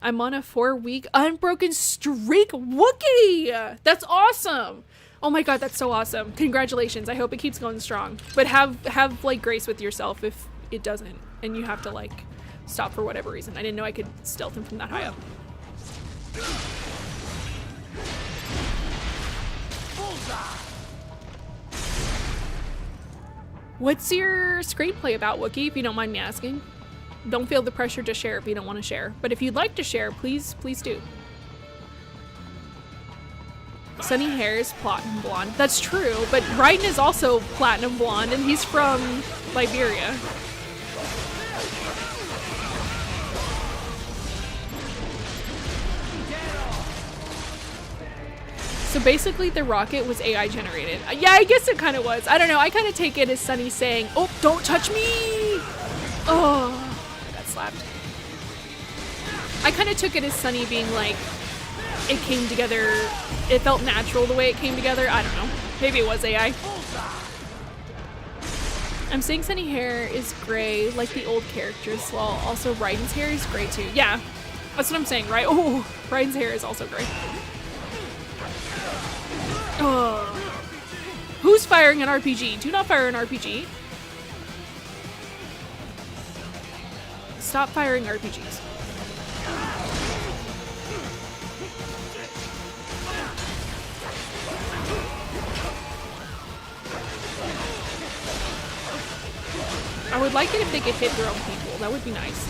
I'm on a 4-week unbroken streak. Wookie! That's awesome. Oh my god, that's so awesome. Congratulations. I hope it keeps going strong. But have like grace with yourself if it doesn't and you have to like stop for whatever reason. I didn't know I could stealth him from that high up. What's your screenplay about, Wookie, if you don't mind me asking? Don't feel the pressure to share if you don't want to share. But if you'd like to share, please do. Sunny hair is platinum blonde. That's true, but Raiden is also platinum blonde, and he's from Liberia. So basically the rocket was AI generated. Yeah, I guess it kind of was. I don't know. I kind of take it as Sunny saying, oh, don't touch me. Oh, I got slapped. I kind of took it as Sunny being like, it came together. It felt natural the way it came together. I don't know. Maybe it was AI. I'm saying Sunny hair is gray like the old characters, while also Raiden's hair is gray too. Yeah, that's what I'm saying, right? Oh, Raiden's hair is also gray. Oh. Who's firing an RPG? Do not fire an RPG. Stop firing RPGs. I would like it if they could hit their own people. That would be nice.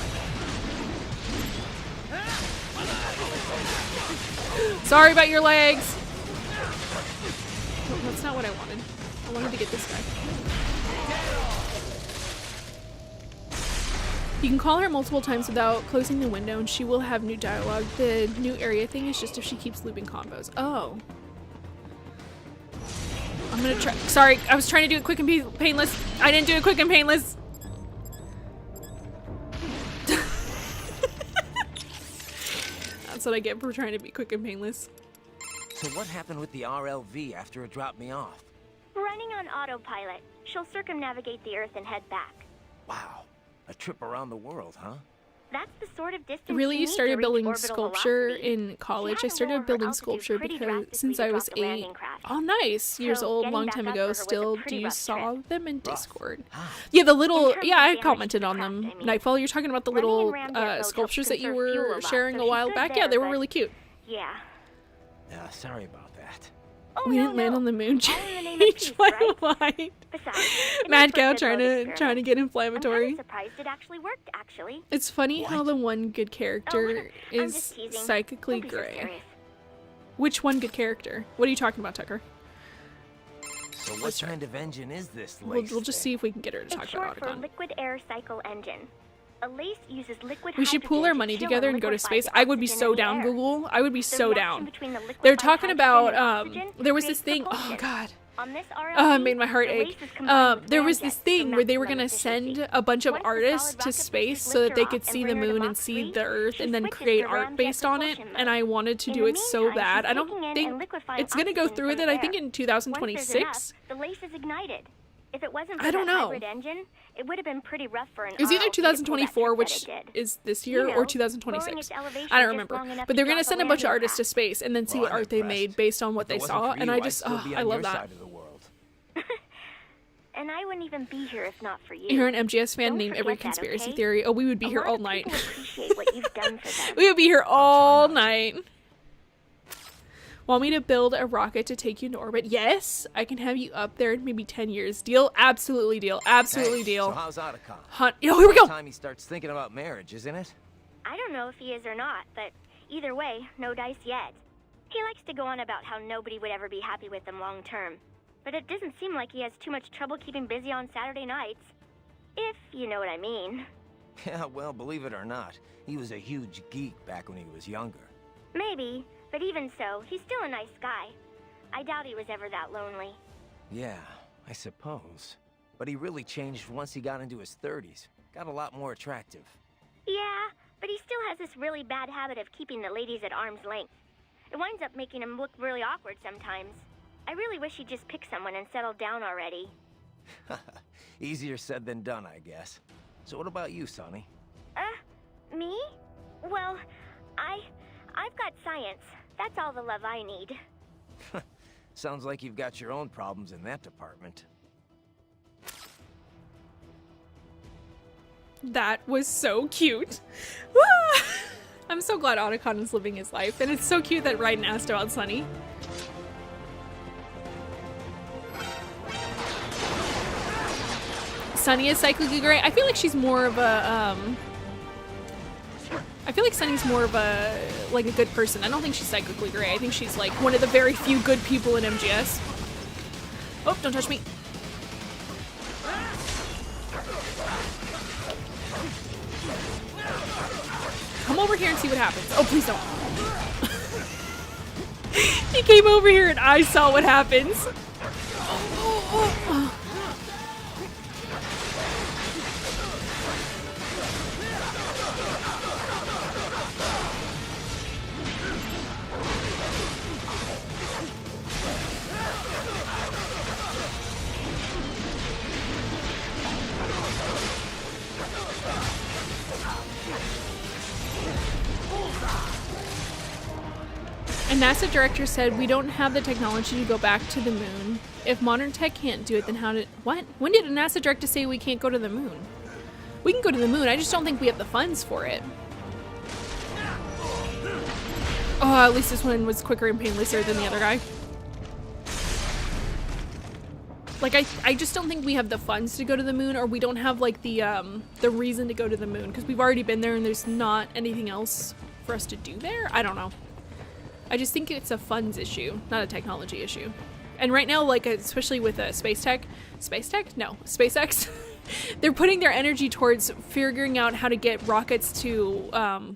Sorry about your legs. Oh, that's not what I wanted. I wanted to get this guy. You can call her multiple times without closing the window and she will have new dialogue. The new area thing is just if she keeps looping combos. Oh. I'm gonna try. Sorry, I was trying to do it quick and painless. I didn't do it quick and painless. That's what I get for trying to be quick and painless. So what happened with the RLV after it dropped me off? Running on autopilot, she'll circumnavigate the Earth and head back. Wow, a trip around the world, huh? That's the sort of distance Really, you you need started to reach building orbital sculpture velocity. in college. She I had to started lower her building altitude sculpture pretty because drastically since to I drop was the 8. landing craft. Oh, nice. Years So old, getting long back time up ago. for her was a Still, pretty do you rough saw trip. them in Rough. Discord? How? Yeah, the little. In terms Yeah, of I damage commented to on the them. craft, I mean. Nightfall, you're talking about the Running little in ramjet mode helps sculptures that you conserve fuel a were lot, sharing so a she's while good back. Yeah, there, they were but- really cute. Yeah. Sorry about that. Oh, We no, didn't land no. on the moon. All in the name of Change peace, my right? mind. Besides, it Mad makes for Cow a good trying load to experiment. get I'm inflammatory. kind of surprised it actually worked, actually. It's funny how What? the one good character I'm is just teasing. psychically Don't be so gray. serious. Which one good character? What are you talking about, Tucker? So what kind of engine is this We'll lace just thing? see if we can get her to It's talk short about for Autocon. liquid air cycle engine. A lace uses liquid We should pool hydrogen our to money chill together and go to liquefy space. the I would be oxygen so in the down, air. Google. I would be The so reaction down. between the They're liquefied talking hydrogen about and oxygen there was this creates thing. Oh propulsion. god. On this RLV, It made my heart the ache. lace is combined with There was ramjets this for thing where they were maximum gonna efficiency. send a bunch of Once the artists solid to rocket space boosters so lift that they her could off see and the bring her to moon and Mach see 3, the Earth she and then switches create to art ramjet based on it. propulsion And mode. I wanted to In do the it so meantime, bad. she's I don't taking in and think liquefying it's gonna go oxygen through from with it. the I think air. in Once there's enough, 2026. the lace is ignited. If it wasn't for I don't that know. hybrid engine, it would have been pretty rough for an It's either RLV to pull that 2024, trick which that it did. is this year, You know, or lowering 2026. its elevation I don't just remember. long enough But to they're gonna drop send a bunch of landing artists to craft. space and then see Well, what I'm art they impressed. made based on what If they it wasn't saw. for And you, I I'd just, still be I on love your that. side of the world. and I wouldn't even be here if not for you. You're an MGS fan, Don't name every forget that, conspiracy okay? theory. Oh, we would be A here lot all of night. people appreciate what you've done for them. We would be here all night. Want me to build a rocket to take you into orbit? Yes, I can have you up there in maybe 10 years. Deal? Absolutely deal. Absolutely Hey, deal. So how's Otacon? Here we go. Time he starts thinking about marriage, isn't it? I don't know if he is or not, but either way, no dice yet. He likes to go on about how nobody would ever be happy with him long term. But it doesn't seem like he has too much trouble keeping busy on Saturday nights. If you know what I mean. Yeah, well, believe it or not, he was a huge geek back when he was younger. Maybe, but even so, he's still a nice guy. I doubt he was ever that lonely. Yeah, I suppose. But he really changed once he got into his 30s. Got a lot more attractive. Yeah, but he still has this really bad habit of keeping the ladies at arm's length. It winds up making him look really awkward sometimes. I really wish he'd just pick someone and settle down already. Easier said than done, I guess. So what about you, Sonny? Me? Well, I've got science. That's all the love I need. Sounds like you've got your own problems in that department. That was so cute. I'm so glad Otacon is living his life, and it's so cute that Raiden asked about Sunny. Sunny is cyclically gray. I feel like she's more of a, I feel like Sunny's more of a, like a good person. I don't think she's cyclically gray. I think she's like one of the very few good people in MGS. Oh, don't touch me. Come over here and see what happens. Oh, please don't. He came over here and I saw what happens. A NASA director said, "We don't have the technology to go back to the moon. If modern tech can't do it, then how did..." What? When did a NASA director say we can't go to the moon? We can go to the moon, I just don't think we have the funds for it. Oh, at least this one was quicker and painlesser than the other guy. Like, I just don't think we have the funds to go to the moon, or we don't have, like, the reason to go to the moon, because we've already been there and there's not anything else for us to do there? I don't know. I just think it's a funds issue, not a technology issue. And right now, like, especially with SpaceX, they're putting their energy towards figuring out how to get rockets to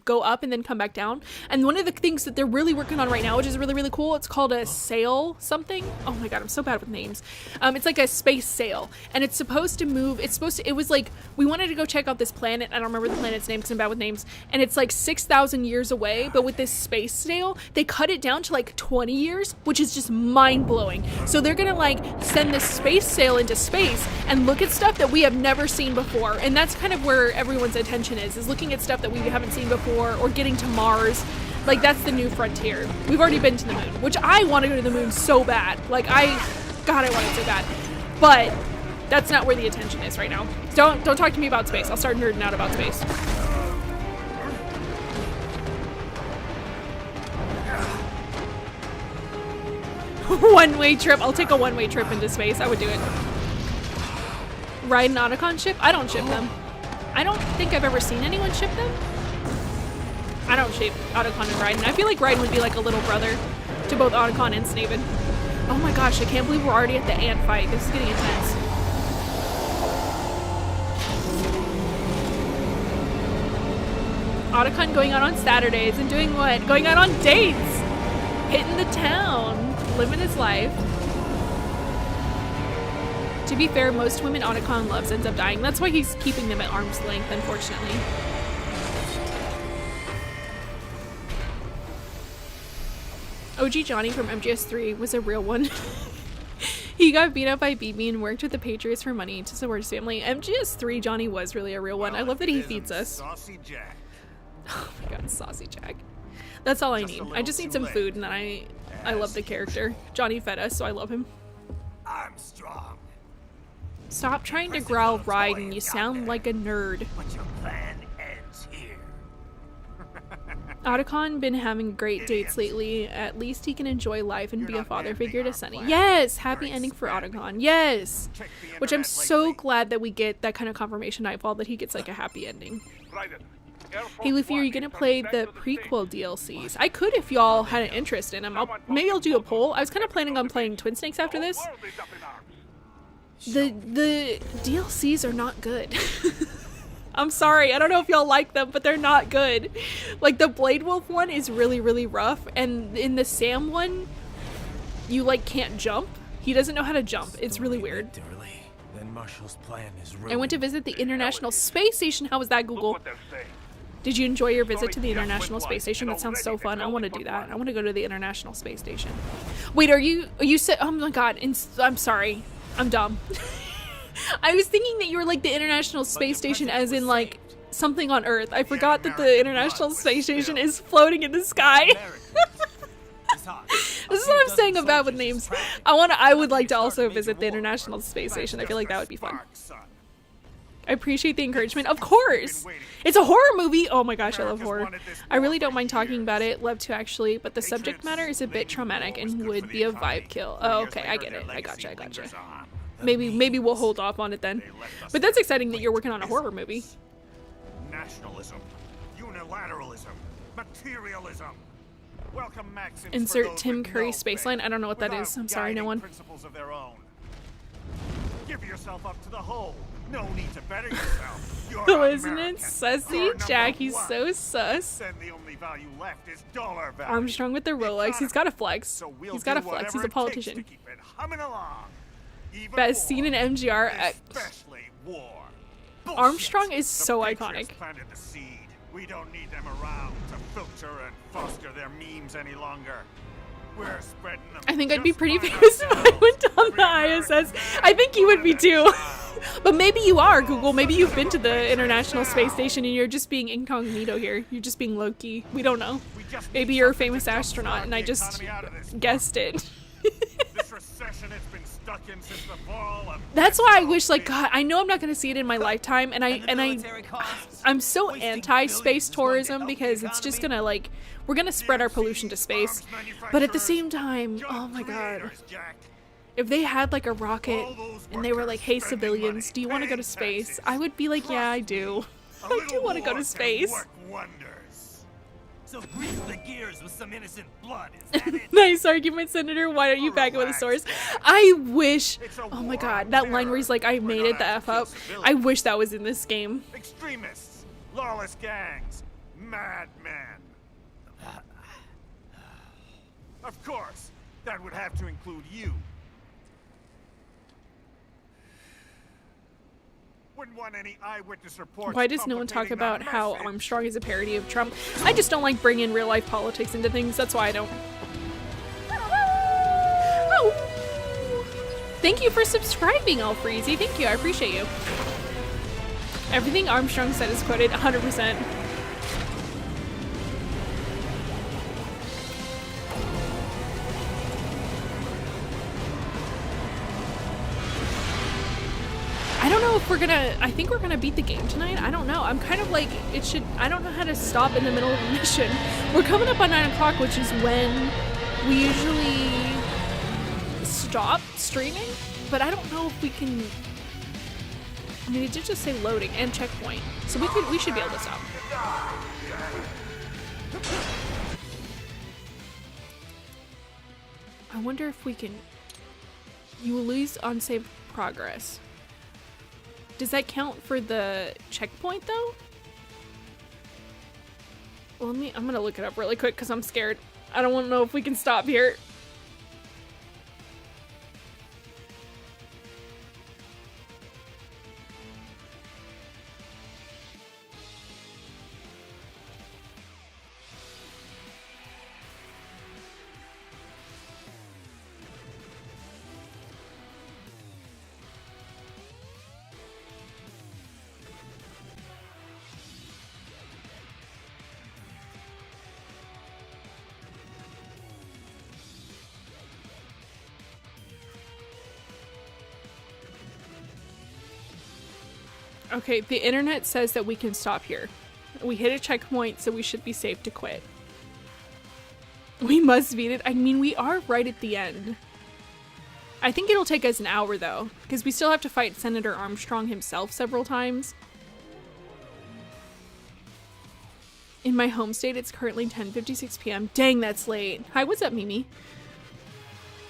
go up and then come back down. And one of the things that they're really working on right now, which is really, really cool, it's called a sail something. Oh my god, I'm so bad with names. It's like a space sail. And it's supposed to move, it was like, we wanted to go check out this planet. I don't remember the planet's name because I'm bad with names. And it's like 6,000 years away, but with this space sail, they cut it down to like 20 years, which is just mind-blowing. So they're gonna like send this space sail into space and look at stuff that we have never seen before, and that's kind of where everyone's attention is looking at stuff that we haven't seen before, or getting to Mars. Like, that's the new frontier. We've already been to the moon, which I want to go to the moon so bad. Like, God, I want it so bad. But that's not where the attention is right now. Don't talk to me about space. I'll start nerding out about space. One-way trip. I'll take a one-way trip into space. I would do it. Raiden Otacon ship? I don't ship them. I don't think I've ever seen anyone ship them. I don't ship Otacon and Raiden. I feel like Raiden would be like a little brother to both Otacon and Snaven. Oh my gosh, I can't believe we're already at the ant fight. This is getting intense. Otacon going out on Saturdays and doing what? Going out on dates! Hitting the town. Living his life. To be fair, most women Otacon loves ends up dying. That's why he's keeping them at arm's length, unfortunately. OG Johnny from MGS3 was a real one. He got beat up by BB and worked with the Patriots for money to support his family. MGS3 Johnny was really a real one. I love that he feeds us. Saucy Jack. Oh my god, Saucy Jack. That's all I need. I just need some food, and then I love the character. Johnny fed us, so I love him. I'm strong. Stop trying to growl Raiden, you sound like a nerd. But your plan ends here. Otacon been having great dates lately. At least he can enjoy life and be a father figure to Sunny. Yes! Happy ending for Otacon. Yes! Which I'm so glad that we get that kind of confirmation Nightfall that he gets like a happy ending. Hey Luffy, are you gonna play the prequel DLCs? I could if y'all had an interest in them. Maybe I'll do a poll. I was kind of planning on playing Twin Snakes after this. The DLCs are not good. I'm sorry, I don't know if y'all like them, but they're not good. Like the Blade Wolf one is really, really rough, and in the Sam one, you like can't jump. He doesn't know how to jump. It's really weird. Then Marshall's plan is I went to visit the International Space Station. How was that, Google? Did you enjoy your visit to the International Space Station? That sounds so fun. I want to do that. I want to go to the International Space Station. Wait, you said, oh my god, I'm sorry. I'm dumb. I was thinking that you were like the International Space Station as in like something on Earth. I forgot that the International Space Station is floating in the sky. This is what I'm saying about with names. I would like to also visit the International Space Station. I feel like that would be fun. I appreciate the encouragement. Of course! It's a horror movie! Oh my gosh, I love horror. I really don't mind talking about it. Love to actually, but the subject matter is a bit traumatic and would be a vibe kill. Oh, okay, I get it. I gotcha. Maybe we'll hold off on it then. But that's exciting that you're working on a horror movie. Nationalism, unilateralism, materialism. Welcome Maxims Insert Tim Curry Spaceline. I don't know what that is. I'm sorry, no one. Principles of their own. Give yourself up to the whole. No need to better yourself. You're Oh, isn't it American. sussy? You're Jack, he's #1. so sus. Then the only value left is dollar value. Armstrong with the Rolex. He's got a flex. So we'll He's got a do flex. He's whatever a politician. it takes to keep it humming along. Even Best scene in war, MGR. especially war. Armstrong Bullshit. is so The Patriots iconic. planted the seed. We don't need them around to filter and foster their memes any longer. We're spreading them. I think I'd be just pretty fine famous if I ourselves. went on Every the ISS. American I think you would be too. man, But maybe you are, Google. Maybe you've been to the International Space Station and you're just being incognito here. You're just being low-key. We don't know. we just need Maybe you're a something famous to astronaut jumpstart and I the just economy out of this guessed it. This recession has been stuck in since the fall of That's why I wish, like, God, I know I'm not going to see it in my lifetime, and I'm so anti-space tourism because it's just gonna, like, we're gonna spread our pollution to space. But at the same time, oh my God, if they had like a rocket and they were like, hey civilians, do you want to go to space? I would be like, yeah, I do. I do want to go to space. So grease the gears with some innocent blood, is that it? Nice argument, Senator. Why don't you back it with a source? I wish, oh my God, that line where he's like, I made it the F up. I wish that was in this game. Extremists, lawless gangs, madmen. Of course, that would have to include you. Wouldn't want any eyewitness reports. Why does no one talk complicating about the how message. Armstrong is a parody of Trump? I just don't like bringing real life politics into things. That's why I don't. Oh. Thank you for subscribing, Alfreezy. Thank you. I appreciate you. Everything Armstrong said is quoted 100%. I don't know if we're gonna, I think we're gonna beat the game tonight. I don't know. I'm kind of like, I don't know how to stop in the middle of a mission. We're coming up on 9 o'clock, which is when we usually stop streaming, but I don't know if we can, I mean, it did just say loading and checkpoint, so we should be able to stop. I wonder if we can, you will lose unsaved progress. Does that count for the checkpoint though? Well, I'm gonna look it up really quick because I'm scared. I don't want to know if we can stop here. Okay, the internet says that we can stop here. We hit a checkpoint, so we should be safe to quit. We must beat it. I mean, we are right at the end. I think it'll take us an hour, though, because we still have to fight Senator Armstrong himself several times. In my home state, it's currently 10:56 p.m. Dang, that's late. Hi, what's up, Mimi?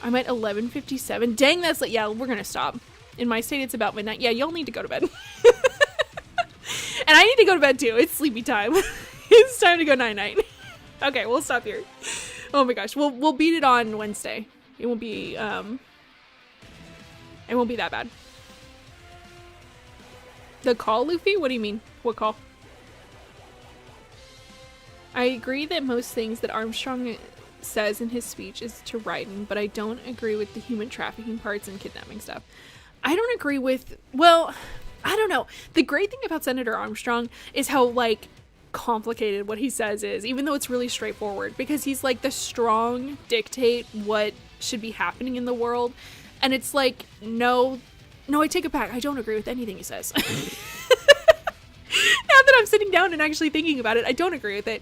I'm at 11:57. Dang, that's late. Yeah, we're gonna stop. In my state, it's about midnight. Yeah, y'all need to go to bed. And I need to go to bed, too. It's sleepy time. It's time to go night-night. Okay, we'll stop here. Oh my gosh. We'll beat it on Wednesday. It won't be that bad. The call, Luffy? What do you mean? What call? I agree that most things that Armstrong says in his speech is to Raiden, but I don't agree with the human trafficking parts and kidnapping stuff. I don't agree with, well, I don't know. The great thing about Senator Armstrong is how, like, complicated what he says is, even though it's really straightforward, because he's like, the strong dictate what should be happening in the world, and it's like, no, I take it back. I don't agree with anything he says. Now that I'm sitting down and actually thinking about it, I don't agree with it,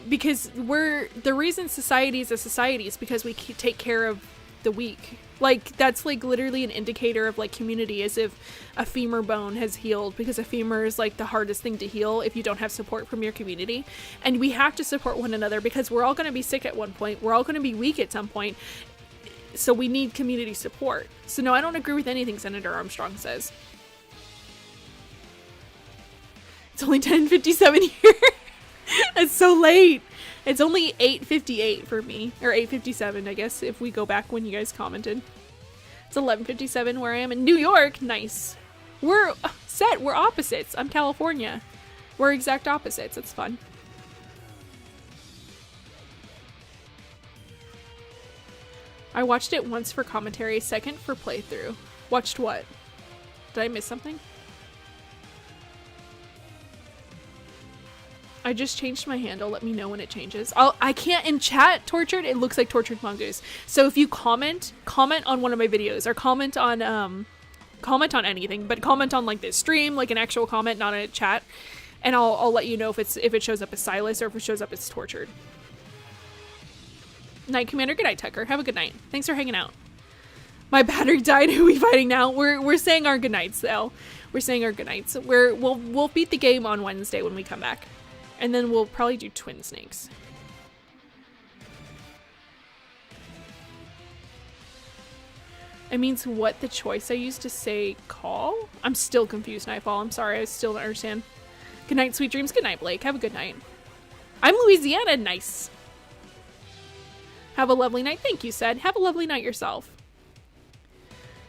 because the reason society is a society is because we take care of the weak. Like, that's like literally an indicator of like community, as if a femur bone has healed, because a femur is like the hardest thing to heal if you don't have support from your community. And we have to support one another because we're all going to be sick at one point. We're all going to be weak at some point. So we need community support. So no, I don't agree with anything Senator Armstrong says. It's only 10:57 here. It's so late. It's only 8:58 for me, or 8:57, I guess, if we go back when you guys commented. It's 11:57 where I am in New York. Nice. We're set. We're opposites. I'm California. We're exact opposites. It's fun. I watched it once for commentary, second for playthrough. Watched what? Did I miss something? I just changed my handle. Let me know when it changes. I can't in chat, Tortured. It looks like Tortured Mongoose. So if you comment on one of my videos, or comment on anything, but comment on like this stream, like an actual comment, not a chat, and I'll let you know if it shows up as Silas or if it shows up as Tortured. Night Commander. Good night, Tucker. Have a good night. Thanks for hanging out. My battery died. Who are we fighting now? We're saying our goodnights though. We're saying our goodnights. We'll beat the game on Wednesday when we come back. And then we'll probably do Twin Snakes. It means what the choice I used to say call? I'm still confused, Nightfall. I'm sorry, I still don't understand. Good night, sweet dreams. Good night, Blake. Have a good night. I'm Louisiana. Nice. Have a lovely night. Thank you, Said. Have a lovely night yourself.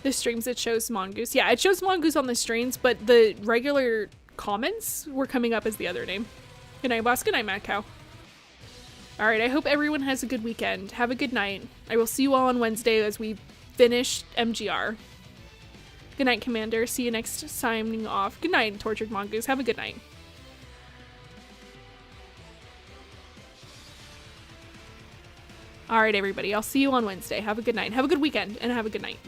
The streams, it shows Mongoose. Yeah, it shows Mongoose on the streams, but the regular comments were coming up as the other name. Good night, boss. Good night, Mad Cow. Alright, I hope everyone has a good weekend. Have a good night. I will see you all on Wednesday as we finish MGR. Good night, Commander. See you next signing off. Good night, Tortured Mongoose. Have a good night. Alright, everybody. I'll see you on Wednesday. Have a good night. Have a good weekend, and have a good night.